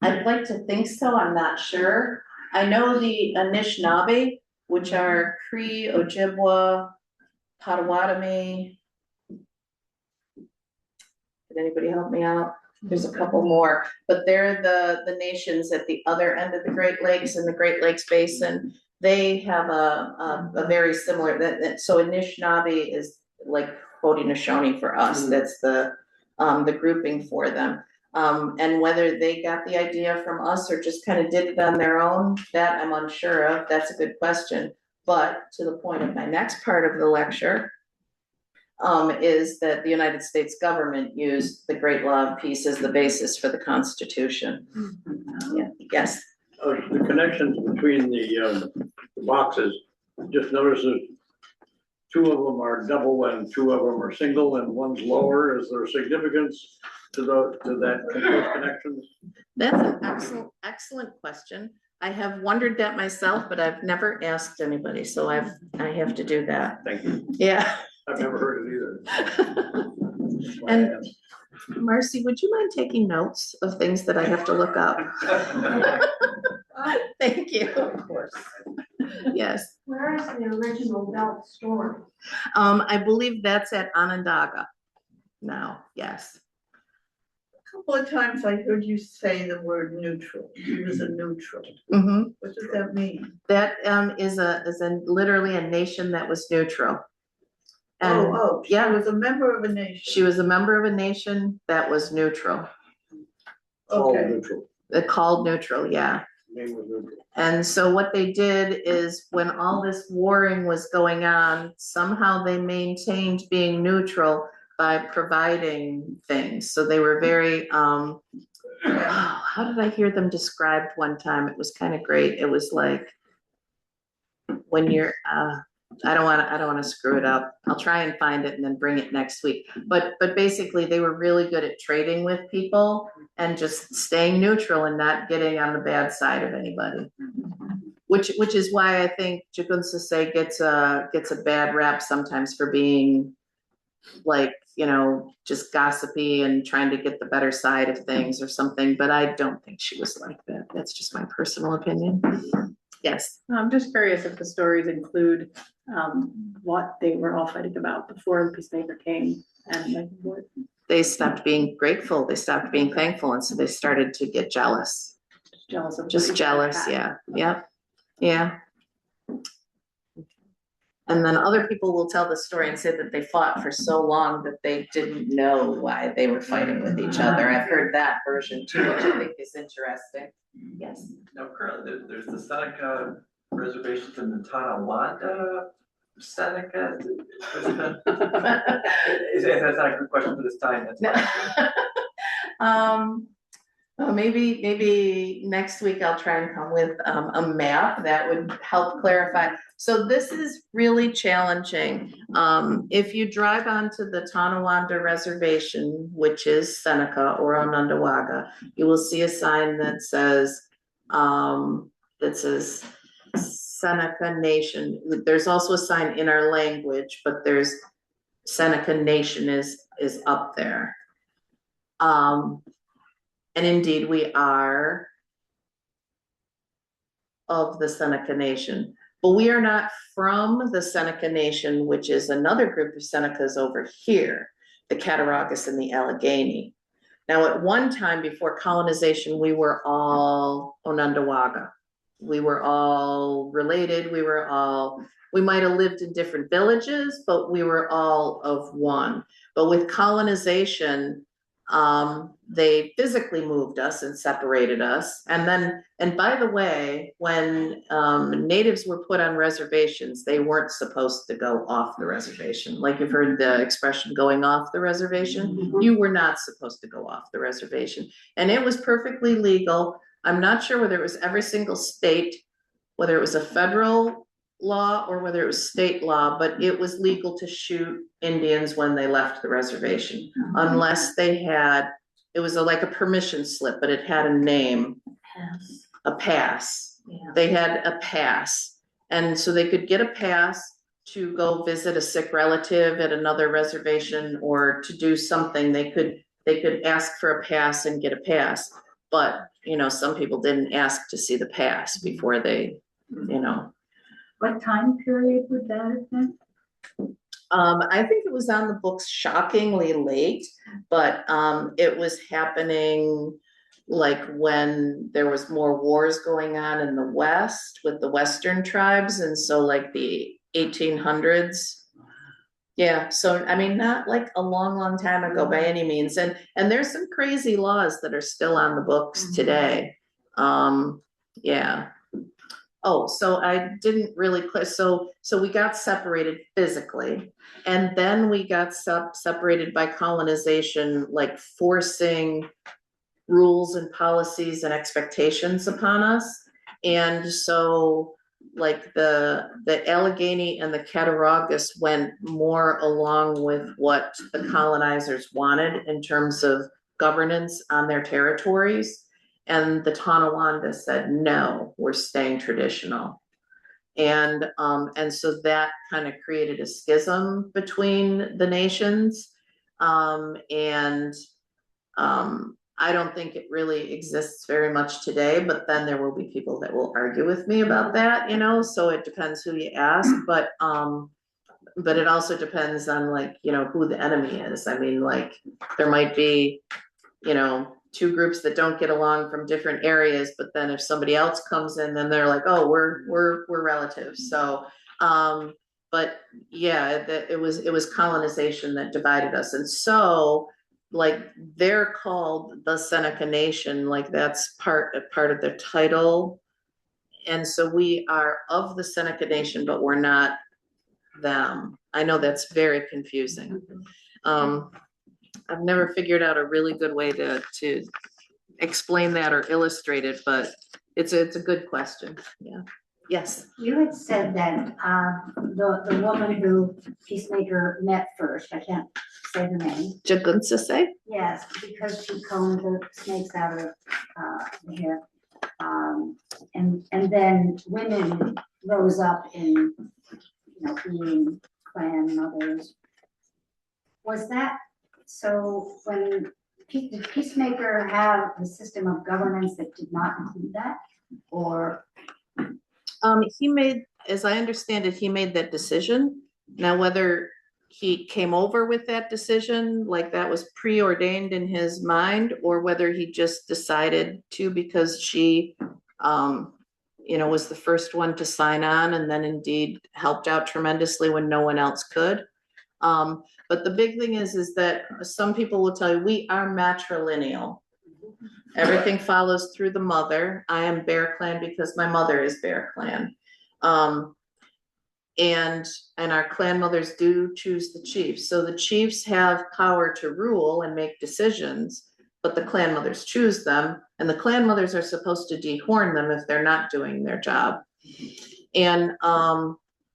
I'd like to think so. I'm not sure. I know the Anishinaabe, which are Cree, Ojibwa, Potawatomi. Did anybody help me out? There's a couple more, but they're the nations at the other end of the Great Lakes and the Great Lakes Basin. They have a very similar, so Anishinaabe is like Haudenosaunee for us. That's the grouping for them. And whether they got the idea from us or just kind of did it on their own, that I'm unsure of. That's a good question. But to the point of my next part of the lecture, is that the United States government used the Great Law of Peace as the basis for the Constitution. Yeah, yes. The connections between the boxes, just notices 2 of them are double and 2 of them are single and one's lower. Is there significance to that, to those connections? That's an excellent question. I have wondered that myself, but I've never asked anybody, so I have to do that. Thank you. Yeah. I've never heard it either. That's why I And asked. Marcy, would you mind taking notes of things that I have to look up? Thank you. Of course. Yes. Where is the original belt stored? I believe that's at Onondaga now, yes. Couple of times I heard you say the word neutral. She was a neutral. Mhm. What does that mean? That is literally a nation that was neutral. And She yeah, was a member of a nation. she was a member of a nation that was neutral. All Okay. neutral. They're called neutral, yeah. Name was neutral. And so what they did is when all this warring was going on, somehow they maintained being neutral by providing things. So they were very, how did I hear them described one time? It was kind of great. It was like when you're, I don't want to screw it up. I'll try and find it and then bring it next week. But basically they were really good at trading with people and just staying neutral and not getting on the bad side of anybody. Which is why I think Jukunsase gets a bad rap sometimes for being like, you know, just gossipy and trying to get the better side of things or something, but I don't think she was like that. That's just my personal opinion. Yes. I'm just curious if the stories include what they were all fighting about before the peacemaker came and like what. They stopped being grateful, they stopped being thankful, and so they started to get jealous. Jealous of. Just jealous, yeah, yep, yeah. And then other people will tell the story and say that they fought for so long that they didn't know why they were fighting with each other. I've heard that version too, which I think is interesting. Yes. Now, currently, there's the Seneca reservations in the Tonawanda, Seneca. That's not a good question for this time, that's fine. Well, maybe next week I'll try and come with a map that would help clarify. So this is really challenging. If you drive onto the Tonawanda reservation, which is Seneca or Onondowaga, you will see a sign that says Seneca Nation. There's also a sign in our language, but there's Seneca Nation is up there. And indeed, we are of the Seneca Nation, but we are not from the Seneca Nation, which is another group of Senecas over here, the Cattaraugus and the Allegheny. Now, at one time before colonization, we were all Onondowaga. We were all related. We might have lived in different villages, but we were all of one. But with colonization, they physically moved us and separated us. And by the way, when natives were put on reservations, they weren't supposed to go off the reservation. Like you've heard the expression going off the reservation, you were not supposed to go off the reservation. And it was perfectly legal. I'm not sure whether it was every single state, whether it was a federal law or whether it was state law, but it was legal to shoot Indians when they left the reservation, unless they had, it was like a permission slip, but it had a name. A pass. Yeah. They had a pass. And so they could get a pass to go visit a sick relative at another reservation or to do something. They could ask for a pass and get a pass. But, you know, some people didn't ask to see the pass before they, you know. What time period would that have been? I think it was on the books shockingly late, but it was happening like when there was more wars going on in the West with the Western tribes. And so like the 1800s. Yeah, so I mean, not like a long time ago by any means. And there's some crazy laws that are still on the books today. Yeah. Oh, so I didn't really clear. So we got separated physically, and then we got separated by colonization, like forcing rules and policies and expectations upon us. And so like the Allegheny and the Cattaraugus went more along with what the colonizers wanted in terms of governance on their territories. And the Tonawanda said, no, we're staying traditional. And so that kind of created a schism between the nations. I don't think it really exists very much today, but then there will be people that will argue with me about that, you know, so it depends who you ask, but it also depends on, like, you know, who the enemy is. I mean, like, there might be, you know, two groups that don't get along from different areas, but then if somebody else comes in, then they're like, oh, we're relatives. So, but yeah, it was colonization that divided us. And so, like, they're called the Seneca Nation, like that's part of their title. And so we are of the Seneca Nation, but we're not them. I know that's very confusing. I've never figured out a really good way to explain that or illustrate it, but it's a good question. Yeah. Yes. You had said that the woman who Peacemaker met first, I can't say her name. Jagunsase? Yes, because she combed the snakes out of the hair. And then women rose up in, you know, being clan mothers. Was that, so when did Peacemaker have a system of governance that did not include that, or? He made, as I understand it, he made that decision. Now, whether he came over with that decision, like that was preordained in his mind, or whether he just decided to because she, you know, was the first one to sign on and then indeed helped out tremendously when no one else could. But the big thing is that some people will tell you, we are matrilineal. Everything follows through the mother. I am Bear Clan because my mother is Bear Clan. And our clan mothers do choose the chiefs. So the chiefs have power to rule and make decisions, but the clan mothers choose them, and the clan mothers are supposed to dehorn them if they're not doing their job. And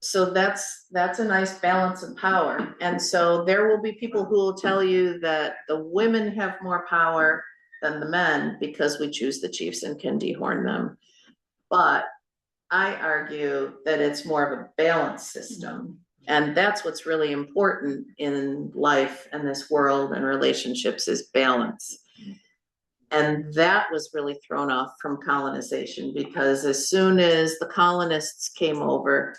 so that's a nice balance of power. And so there will be people who will tell you that the women have more power than the men because we choose the chiefs and can dehorn them. But I argue that it's more of a balanced system. And that's what's really important in life and this world and relationships is balance. And that was really thrown off from colonization because as soon as the colonists came over,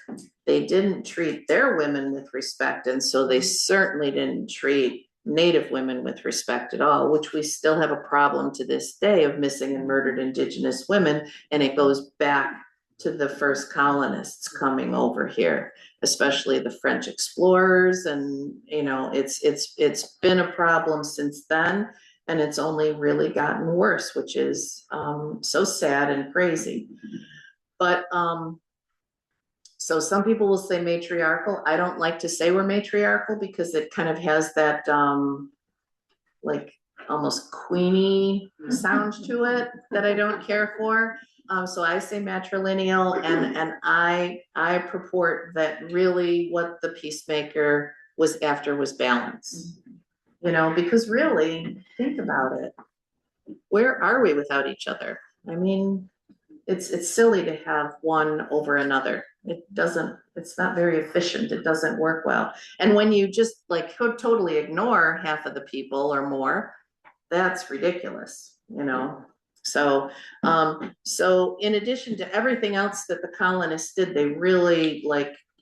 they didn't treat their women with respect. And so they certainly didn't treat Native women with respect at all, which we still have a problem to this day of missing and murdered Indigenous women. And it goes back to the first colonists coming over here, especially the French explorers. And, you know, it's been a problem since then. And it's only really gotten worse, which is so sad and crazy. But so some people will say matriarchal. I don't like to say we're matriarchal because it kind of has that like almost queenie sound to it that I don't care for. So I say matrilineal, and I purport that really what the Peacemaker was after was balance. You know, because really, think about it. Where are we without each other? I mean, it's silly to have one over another. It's not very efficient. It doesn't work well. And when you just like totally ignore half of the people or more, that's ridiculous, you know? So, so in addition to everything else that the colonists did, they really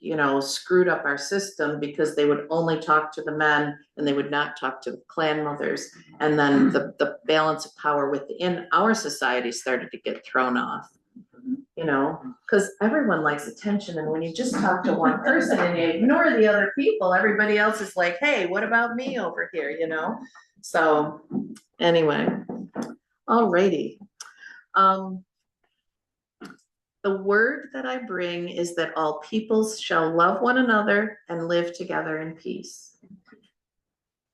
you know, screwed up our system because they would only talk to the men and they would not talk to the clan mothers. And then the balance of power within our society started to get thrown off, you know, because everyone likes attention. And when you just talk to one person and you ignore the other people, everybody else is like, hey, what about me over here, you know? So anyway, alrighty. The word that I bring is that all peoples shall love one another and live together in peace.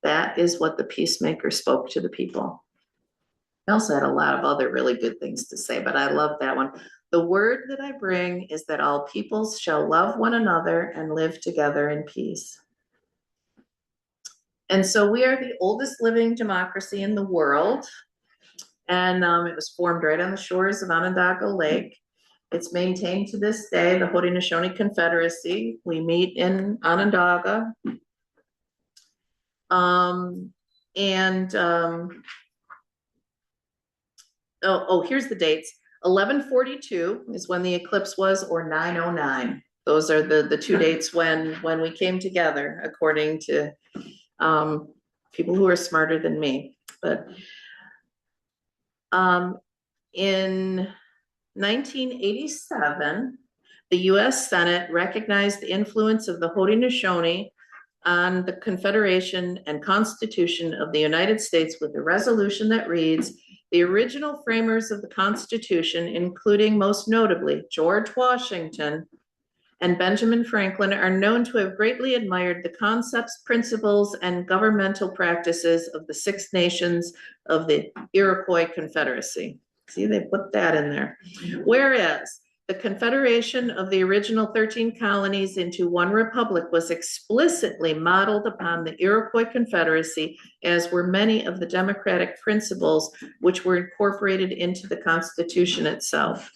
That is what the Peacemaker spoke to the people. I also had a lot of other really good things to say, but I love that one. The word that I bring is that all peoples shall love one another and live together in peace. And so we are the oldest living democracy in the world. And it was formed right on the shores of Onondaga Lake. It's maintained to this day, the Haudenosaunee Confederacy. We meet in Onondaga. Here's the dates. 1142 is when the eclipse was, or 909. Those are the two dates when we came together, according to people who are smarter than me. But in 1987, the US Senate recognized the influence of the Haudenosaunee on the Confederation and Constitution of the United States with a resolution that reads, the original framers of the Constitution, including most notably George Washington and Benjamin Franklin, are known to have greatly admired the concepts, principles, and governmental practices of the Six Nations of the Iroquois Confederacy. See, they put that in there. Whereas the Confederation of the original 13 colonies into one republic was explicitly modeled upon the Iroquois Confederacy, as were many of the democratic principles which were incorporated into the Constitution itself.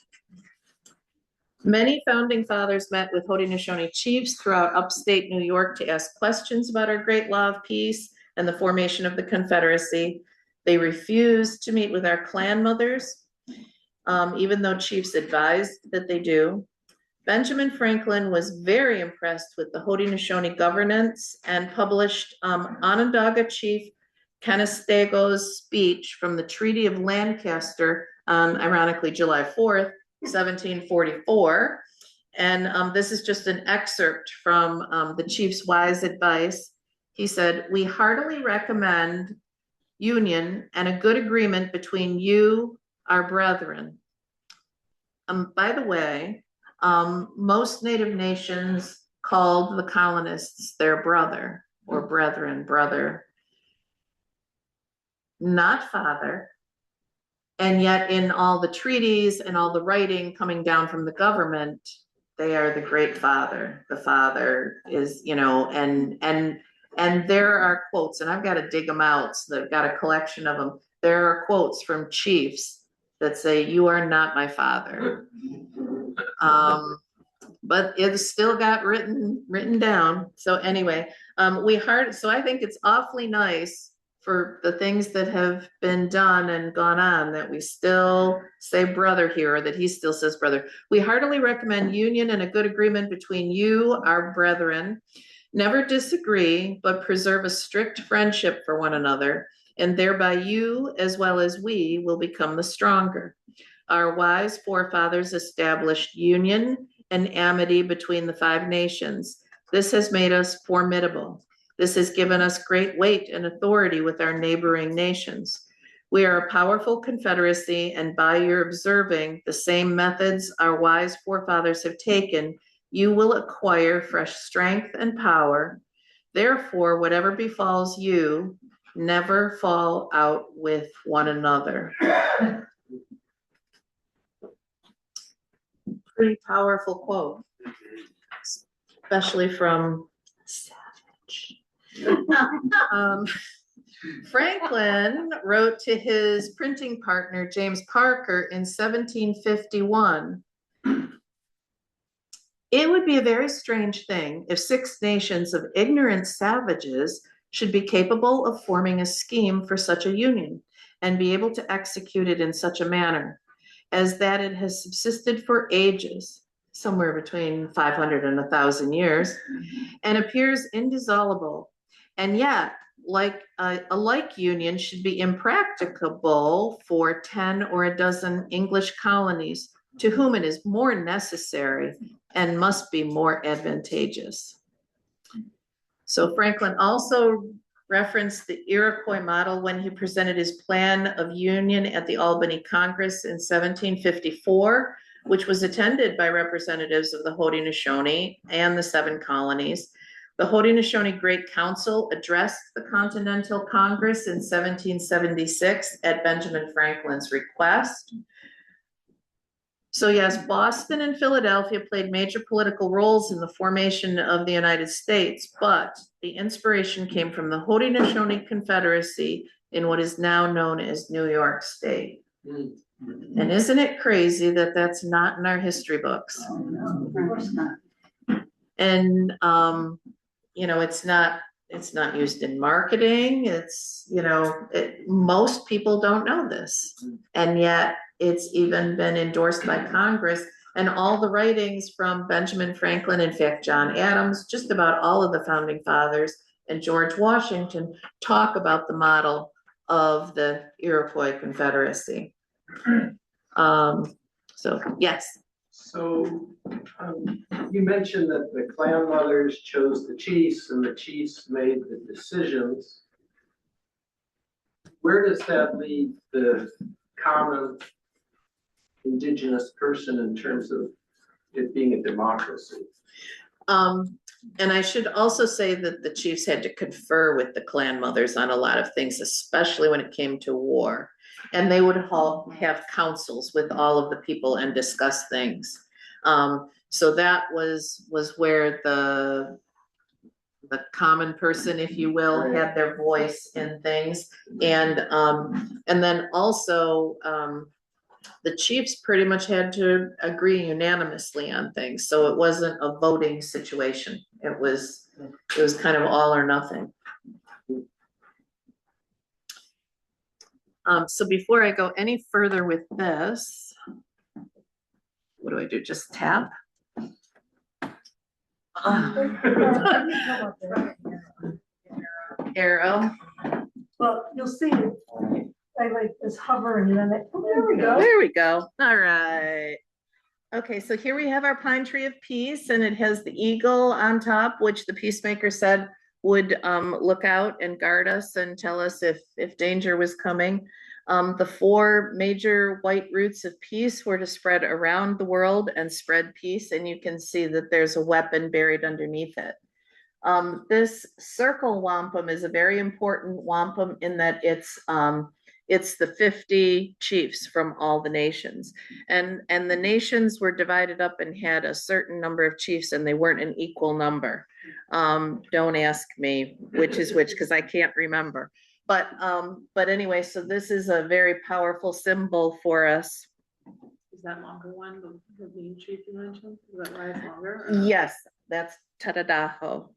Many founding fathers met with Haudenosaunee chiefs throughout upstate New York to ask questions about our great law of peace and the formation of the Confederacy. They refused to meet with our clan mothers, even though chiefs advised that they do. Benjamin Franklin was very impressed with the Haudenosaunee governance and published Onondaga Chief Canestego's speech from the Treaty of Lancaster on, ironically, July 4th, 1744. And this is just an excerpt from the chief's wise advice. He said, "We heartily recommend union and a good agreement between you, our brethren." By the way, most Native nations called the colonists their brother or brethren, brother, not father. And yet in all the treaties and all the writing coming down from the government, they are the great father. The father is, you know, and there are quotes, and I've got to dig them out. So they've got a collection of them. There are quotes from chiefs that say, "You are not my father." But it's still got written down. So anyway, so I think it's awfully nice for the things that have been done and gone on that we still say brother here, or that he still says brother. "We heartily recommend union and a good agreement between you, our brethren. Never disagree, but preserve a strict friendship for one another, and thereby you, as well as we, will become the stronger. Our wise forefathers established union and amity between the 5 nations. This has made us formidable. This has given us great weight and authority with our neighboring nations. We are a powerful confederacy, and by your observing the same methods our wise forefathers have taken, you will acquire fresh strength and power. Therefore, whatever befalls you, never fall out with one another." Pretty powerful quote, especially from Savage. Franklin wrote to his printing partner, James Parker, in 1751, "It would be a very strange thing if 6 nations of ignorant savages should be capable of forming a scheme for such a union, and be able to execute it in such a manner, as that it has subsisted for ages, somewhere between 500 and 1,000 years, and appears indissoluble. And yet, like a like union should be impracticable for 10 or a dozen English colonies, to whom it is more necessary and must be more advantageous." So Franklin also referenced the Iroquois model when he presented his plan of union at the Albany Congress in 1754, which was attended by representatives of the Haudenosaunee and the 7 colonies. The Haudenosaunee Great Council addressed the Continental Congress in 1776 at Benjamin Franklin's request. So yes, Boston and Philadelphia played major political roles in the formation of the United States, but the inspiration came from the Haudenosaunee Confederacy in what is now known as New York State. And isn't it crazy that that's not in our history books? Oh, no, of course not. And, you know, it's not used in marketing. It's, you know, most people don't know this. And yet it's even been endorsed by Congress, and all the writings from Benjamin Franklin, in fact, John Adams, just about all of the founding fathers and George Washington talk about the model of the Iroquois Confederacy. So yes. So, you mentioned that the clan mothers chose the chiefs and the chiefs made the decisions. Where does that leave the common indigenous person in terms of it being a democracy? And I should also say that the chiefs had to confer with the clan mothers on a lot of things, especially when it came to war. And they would all have councils with all of the people and discuss things. So that was where the common person, if you will, had their voice in things. And then also, the chiefs pretty much had to agree unanimously on things. So it wasn't a voting situation. It was kind of all or nothing. So before I go any further with this, what do I do? Just tap? Arrow. Well, you'll see, I like this hovering and then it, oh, there we go. There we go. All right. Okay, so here we have our pine tree of peace, and it has the eagle on top, which the peacemaker said would look out and guard us and tell us if danger was coming. The 4 major white roots of peace were to spread around the world and spread peace, and you can see that there's a weapon buried underneath it. This circle wampum is a very important wampum in that it's the 50 chiefs from all the nations, and the nations were divided up and had a certain number of chiefs, and they weren't an equal number. Don't ask me which is which, because I can't remember. But anyway, so this is a very powerful symbol for us. Is that longer one, the main chief you mentioned? Is that why it's longer? Yes, that's Tadadaho.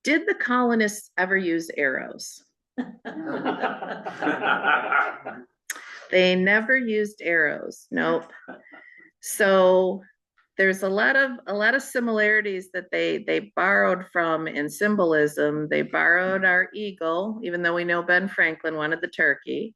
Did the colonists ever use arrows? They never used arrows. Nope. So there's a lot of similarities that they borrowed from in symbolism. They borrowed our eagle, even though we know Ben Franklin wanted the turkey.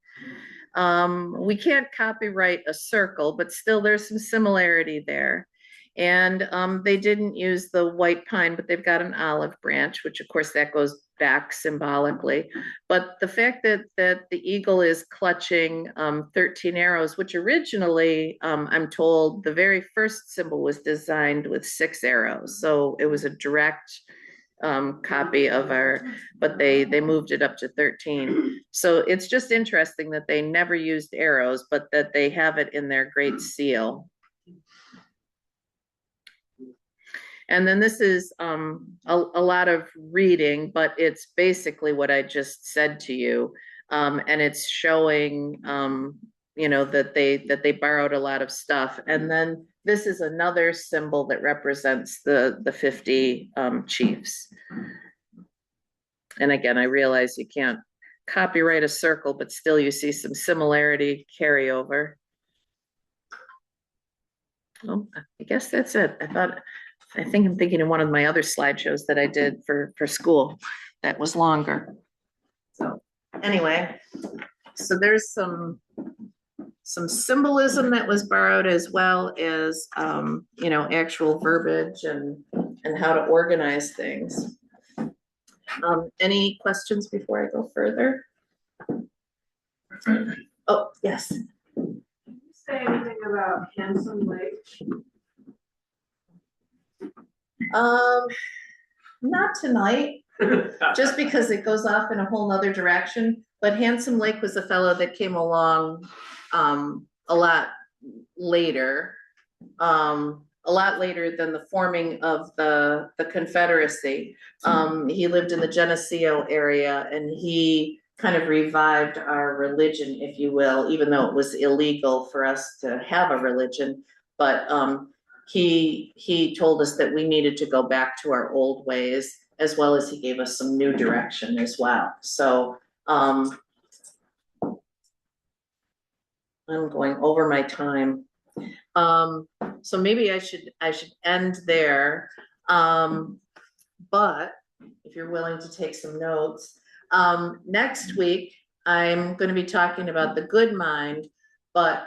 We can't copyright a circle, but still there's some similarity there. And they didn't use the white pine, but they've got an olive branch, which of course that goes back symbolically. But the fact that the eagle is clutching 13 arrows, which originally, I'm told, the very first symbol was designed with 6 arrows. So it was a direct copy of but they moved it up to 13. So it's just interesting that they never used arrows, but that they have it in their Great Seal. And then this is a lot of reading, but it's basically what I just said to you. And it's showing, you know, that they borrowed a lot of stuff. And then this is another symbol that represents the 50 chiefs. And again, I realize you can't copyright a circle, but still you see some similarity carry over. Oh, I guess that's it. I think I'm thinking of one of my other slideshows that I did for school that was longer. So anyway, so there's some symbolism that was borrowed, as well as you know, actual verbiage and how to organize things. Any questions before I go further? Oh, yes. Can you say anything about Handsome Lake? Not tonight, just because it goes off in a whole nother direction. But Handsome Lake was a fellow that came along, a lot later. A lot later than the forming of the Confederacy. He lived in the Geneseo area, and he kind of revived our religion, if you will, even though it was illegal for us to have a religion. But he told us that we needed to go back to our old ways, as well as he gave us some new direction as well. So I'm going over my time. So maybe I should end there. But if you're willing to take some notes, next week, I'm going to be talking about the good mind, but,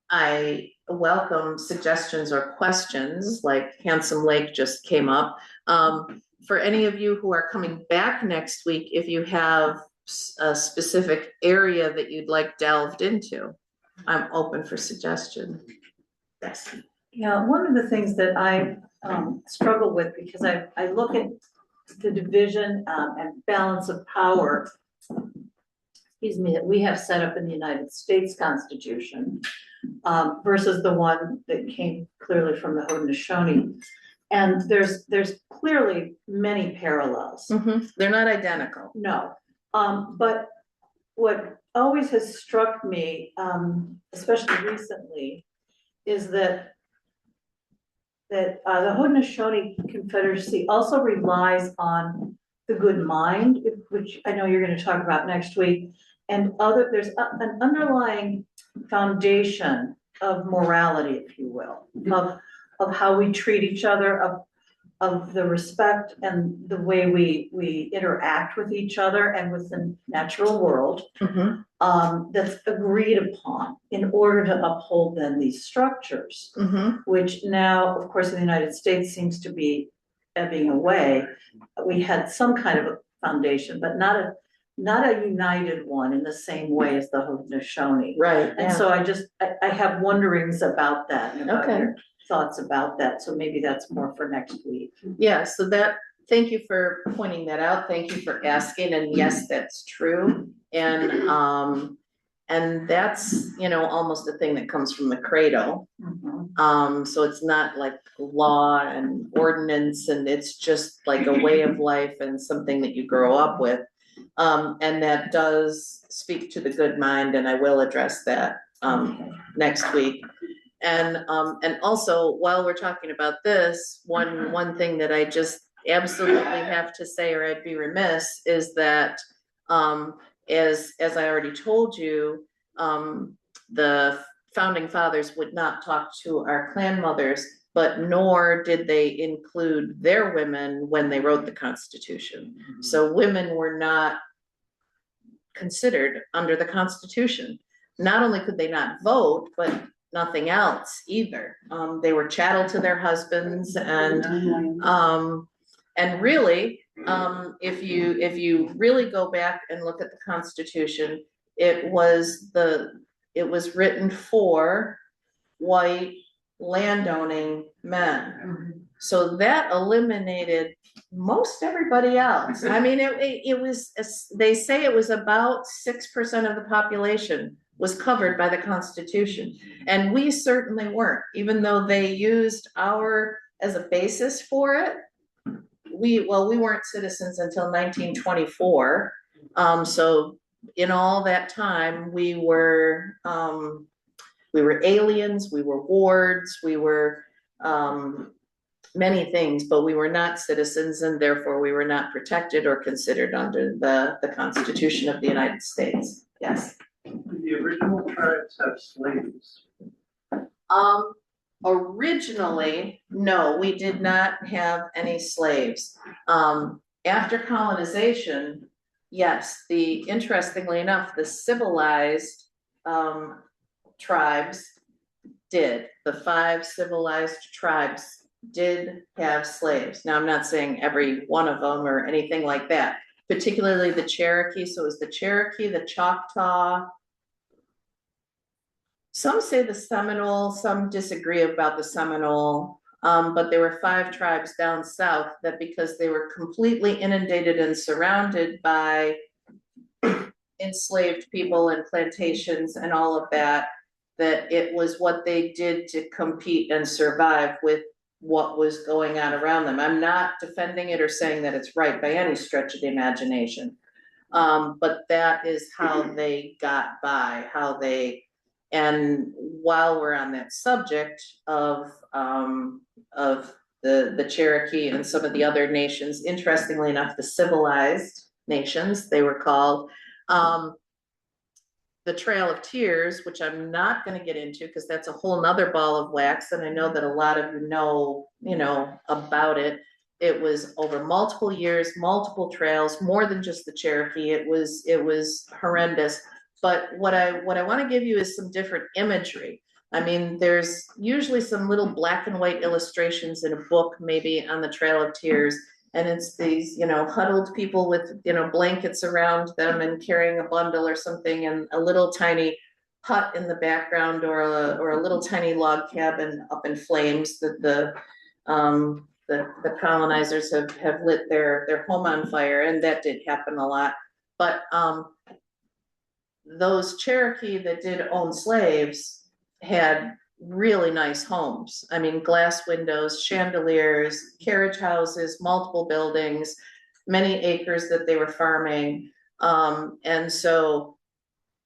I welcome suggestions or questions, like Handsome Lake just came up. For any of you who are coming back next week, if you have a specific area that you'd like delved into, I'm open for suggestion. Yes. Yeah, one of the things that I struggle with, because I look at the division and balance of power, excuse me, that we have set up in the United States Constitution versus the one that came clearly from the Haudenosaunee. And there's clearly many parallels. They're not identical. No, but what always has struck me, especially recently, is that the Haudenosaunee Confederacy also relies on the good mind, which I know you're going to talk about next week, and there's an underlying foundation of morality, if you will, of how we treat each other, of the respect and the way we interact with each other and with the natural world, that's agreed upon in order to uphold then these structures, which now, of course, in the United States seems to be ebbing away. We had some kind of a foundation, but not a united one in the same way as the Haudenosaunee. Right. And so I have wonderings about that and about your thoughts about that. So maybe that's more for next week. Yeah, so thank you for pointing that out. Thank you for asking. And yes, that's true. And that's, almost a thing that comes from the cradle. So it's not like law and ordinance, and it's just like a way of life and something that you grow up with. And that does speak to the good mind, and I will address that next week. And also, while we're talking about this, one thing that I just absolutely have to say, or I'd be remiss, is that as I already told you, the founding fathers would not talk to our clan mothers, but nor did they include their women when they wrote the Constitution. So women were not considered under the Constitution. Not only could they not vote, but nothing else either. They were chattel to their husbands, and really, if you really go back and look at the Constitution, it was written for white landowning men. So that eliminated most everybody else. I mean, it was, they say it was about 6% of the population was covered by the Constitution. And we certainly weren't, even though they used as a basis for it. We weren't citizens until 1924. So in all that time, we were aliens, we were wards, we were many things, but we were not citizens, and therefore we were not protected or considered under the Constitution of the United States. Yes. Did the original tribes have slaves? Originally, no, we did not have any slaves. After colonization, yes, interestingly enough, the civilized tribes did. The 5 civilized tribes did have slaves. Now, I'm not saying every one of them or anything like that, particularly the Cherokee. So it was the Cherokee, the Choctaw. Some say the Seminole, some disagree about the Seminole, but there were 5 tribes down south that, because they were completely inundated and surrounded by enslaved people and plantations and all of that, that it was what they did to compete and survive with what was going on around them. I'm not defending it or saying that it's right by any stretch of the imagination. But that is how they got by, and while we're on that subject of the Cherokee and some of the other nations, interestingly enough, the civilized nations, they were called, the Trail of Tears, which I'm not gonna get into because that's a whole nother ball of wax, and I know that a lot of you know about it. It was over multiple years, multiple trails, more than just the Cherokee. It was horrendous. But what I want to give you is some different imagery. I mean, there's usually some little black and white illustrations in a book, maybe on the Trail of Tears. And it's these, huddled people with, blankets around them and carrying a bundle or something, and a little tiny hut in the background, or a little tiny log cabin up in flames that the colonizers have lit their home on fire, and that did happen a lot. But those Cherokee that did own slaves had really nice homes. I mean, glass windows, chandeliers, carriage houses, multiple buildings, many acres that they were farming. And so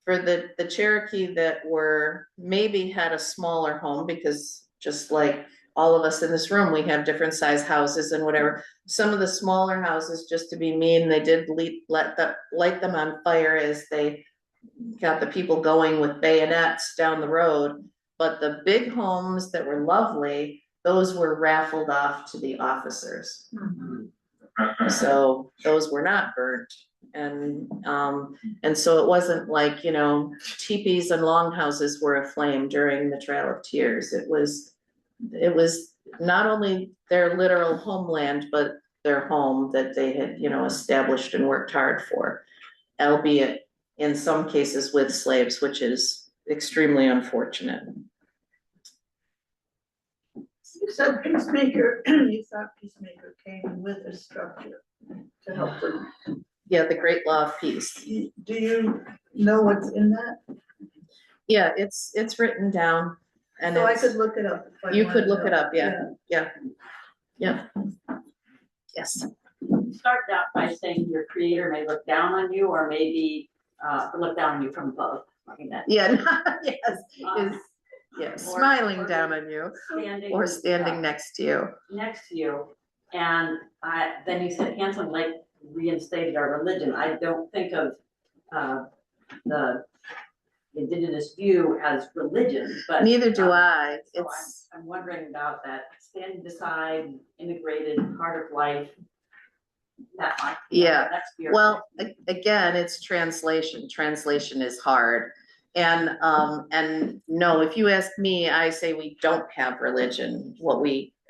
for the Cherokee that were maybe had a smaller home, because just like all of us in this room, we have different size houses and whatever. Some of the smaller houses, just to be mean, they did light them on fire as they got the people going with bayonets down the road. But the big homes that were lovely, those were raffled off to the officers. Mm-hmm. So those were not burnt. And so it wasn't like, teepees and longhouses were aflame during the Trail of Tears. It was not only their literal homeland, but their home that they had, established and worked hard for, albeit in some cases with slaves, which is extremely unfortunate. You said Peacemaker, you thought Peacemaker came with a structure to help them. Yeah, the Great Law of Peace. Do you know what's in that? Yeah, it's written down. And so I could look it up. You could look it up, yeah. Yes. Start out by saying your creator may look down on you, or maybe look down on you from above. I mean, that. Yeah, yes, smiling down on you, or standing next to you. Next to you, and then you said Handsome Lake reinstated our religion. I don't think of the indigenous view as religion, but neither do I. So I'm wondering about that standing beside, integrated part of life. That might, yeah. Well, again, it's translation. Translation is hard, and no. If you ask me, I say we don't have religion.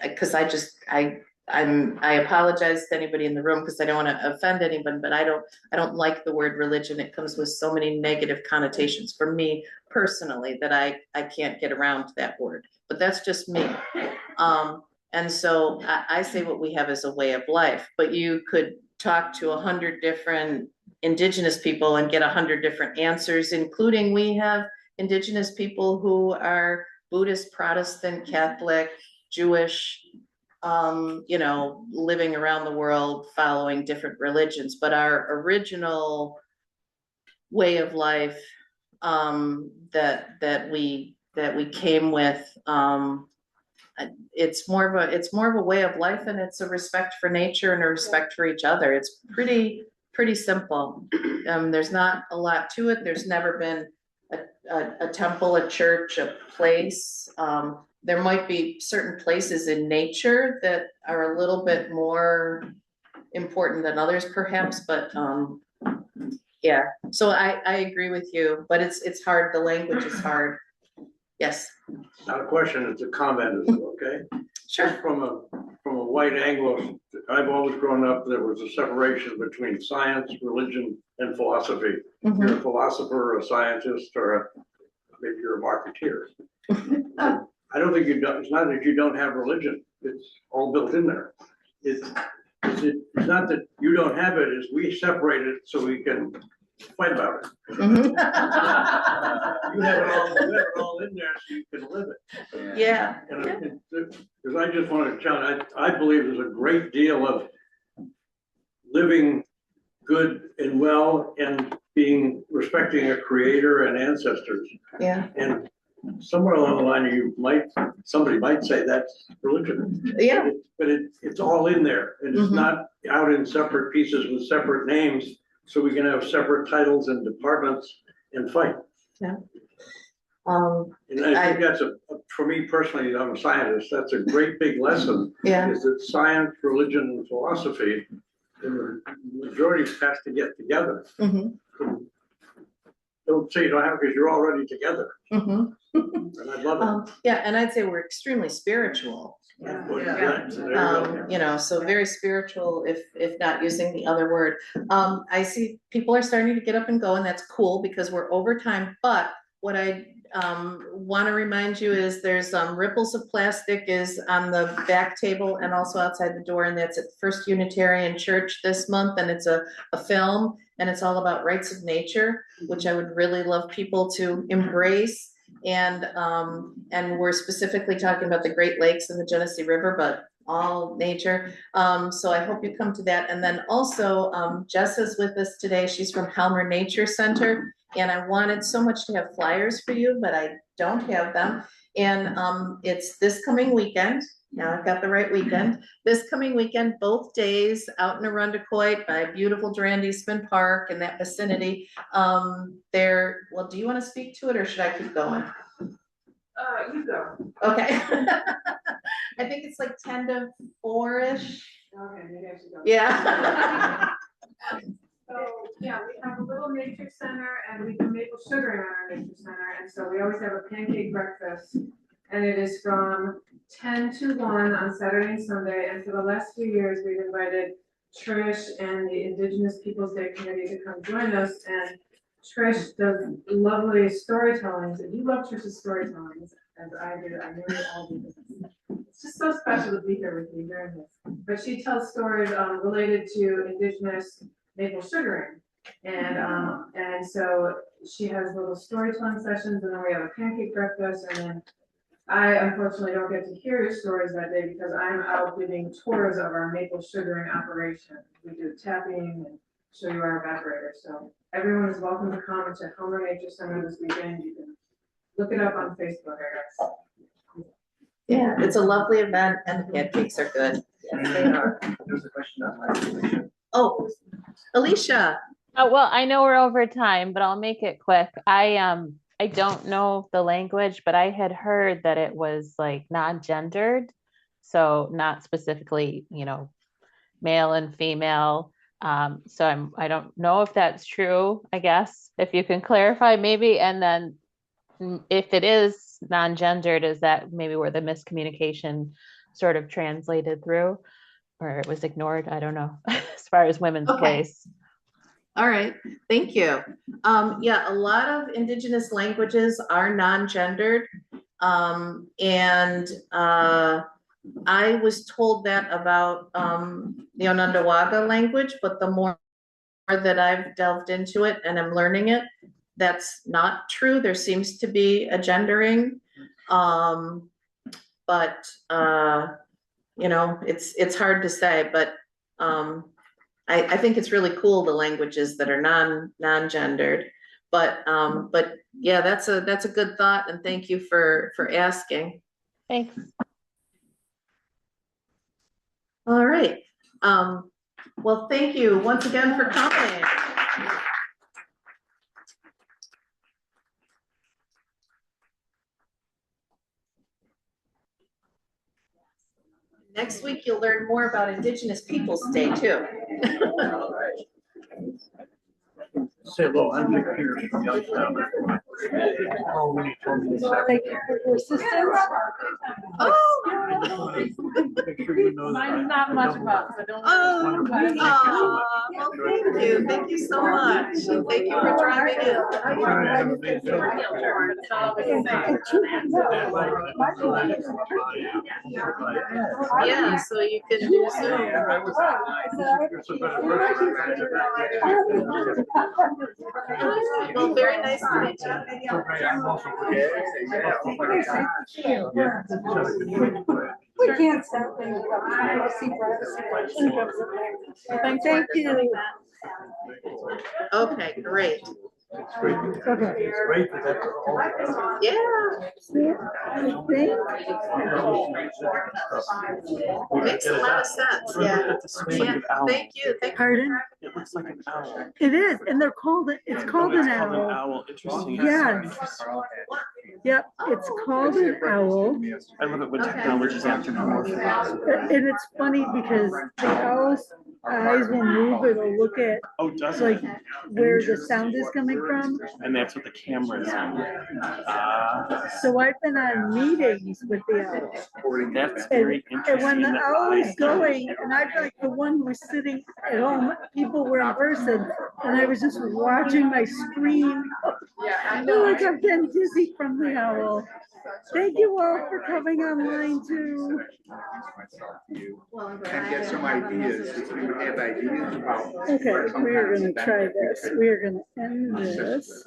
Because I apologize to anybody in the room because I don't want to offend anyone, but I don't like the word religion. It comes with so many negative connotations for me personally that I can't get around that word, but that's just me. And so I say what we have is a way of life, but you could talk to 100 different indigenous people and get 100 different answers, including we have indigenous people who are Buddhist, Protestant, Catholic, Jewish, living around the world following different religions, but our original way of life that we came with, it's more of a way of life, and it's a respect for nature and a respect for each other. It's pretty simple. There's not a lot to it. There's never been a temple, a church, a place. There might be certain places in nature that are a little bit more important than others, perhaps, but yeah. So I agree with you, but it's hard. The language is hard. Yes. Not a question, it's a comment, okay? Sure. From a white Anglo, I've always grown up, there was a separation between science, religion, and philosophy. Mm-hmm. You're a philosopher, a scientist, or maybe you're a marketeer. I don't think it's not that you don't have religion, it's all built in there. It's not that you don't have it, it's we separate it so we can fight about it. Mhm. You have it all in there so you can live it. Yeah, Because I just want to challenge, I believe there's a great deal of living good and well and respecting a creator and ancestors. yeah, And somewhere along the line, somebody might say that's religion. yeah. But it's all in there, and it's Mhm. not out in separate pieces with separate names, so we can have separate titles and departments and fight. Yeah. And I think that's for me personally, I'm a scientist, that's a great big lesson. Yeah. Is that science, religion, and philosophy, the majority has to get together. Mhm. Don't say you don't have, because you're already together, Mhm. and I love it. Yeah, and I'd say we're extremely spiritual. You know, so very spiritual, if not using the other word. I see people are starting to get up and go, and that's cool because we're over time. But what I want to remind you is there's Ripples of Plastic is on the back table and also outside the door, and that's at First Unitarian Church this month, and it's a film, and it's all about rights of nature, which I would really love people to embrace. And we're specifically talking about the Great Lakes and the Genesee River, but all nature. So I hope you come to that. And then also, Jess is with us today. She's from Helmer Nature Center. And I wanted so much to have flyers for you, but I don't have them. And it's this coming weekend. Now I've got the right weekend. This coming weekend, both days out in Arundecoit by beautiful Durand Eastman Park and that vicinity. Well, do you want to speak to it or should I keep going? You go. Okay. I think it's like 10 to 4-ish. Okay, maybe I should go. Yeah. So, yeah, we have a little nature center and we do maple sugaring on our nature center. And so we always have a pancake breakfast. And it is from 10 to 1 on Saturday and Sunday. And for the last few years, we've invited Trish and the Indigenous Peoples Day Committee to come join us. And Trish does lovely storytellings. And you love Trish's storytellings, as I do. I know you all do. It's just so special to be here with you during this. But she tells stories related to Indigenous maple sugaring. And so she has little storytelling sessions, and then we have a pancake breakfast, and then I unfortunately don't get to hear your stories that day because I'm out giving tours of our maple sugaring operation. We do tapping and show you our evaporator. So everyone is welcome to come to Helmer Nature Center this weekend. You can look it up on Facebook, I guess. Yeah, it's a lovely event and the pancakes are good. Yes, they are. There's a question online. Oh, Alicia. Oh, well, I know we're over time, but I'll make it quick. I don't know the language, but I had heard that it was like non-gendered, so not specifically, male and female. So I don't know if that's true, I guess, if you can clarify maybe. And then if it is non-gendered, is that maybe where the miscommunication sort of translated through or it was ignored? I don't know, as far as women's place. All right, thank you. Yeah, a lot of Indigenous languages are non-gendered. I was told that about the Onondowaga language, but the more that I've delved into it and I'm learning it, that's not true. There seems to be a gendering. But it's hard to say, but I think it's really cool, the languages that are non-gendered, but yeah, that's a good thought, and thank you for asking. Thanks. All right. Well, thank you once again for coming. Next week, you'll learn more about Indigenous Peoples Day too. Say hello, I'm Nick Pierce from Youngstown. Thank you for your assistance. Oh, Make sure you know that I- Mine's not much fun, so don't. Oh, Thank you so much. well, thank you so much, and thank you for driving in. Yeah, so you can do Zoom. Well, very nice to meet you. We can't stop things. Thank you. Okay, great. Okay. It's great that that's all. Yeah, makes a lot of sense, yeah. Yeah, thank you, thank you. Pardon? It looks like an owl. It is, and they're called, it's called an owl. Owl, interesting. Yes. Yep, it's called an owl. I love it when Okay. technology's anthropomorphic. And it's funny because the owl's eyes will move, it'll look at Oh, does like it? where the sound is coming from. And that's what the camera is on. So I've been on meetings with the owl. That's And, very and interesting. when the that owl is eyes- going, and I'm like the one who was sitting at home, people were in person, and I was just watching my screen. Like I've been dizzy from the owl. Thank you all for coming online too. And get some ideas, if you have ideas about. Okay, we are gonna try this. We are gonna end this.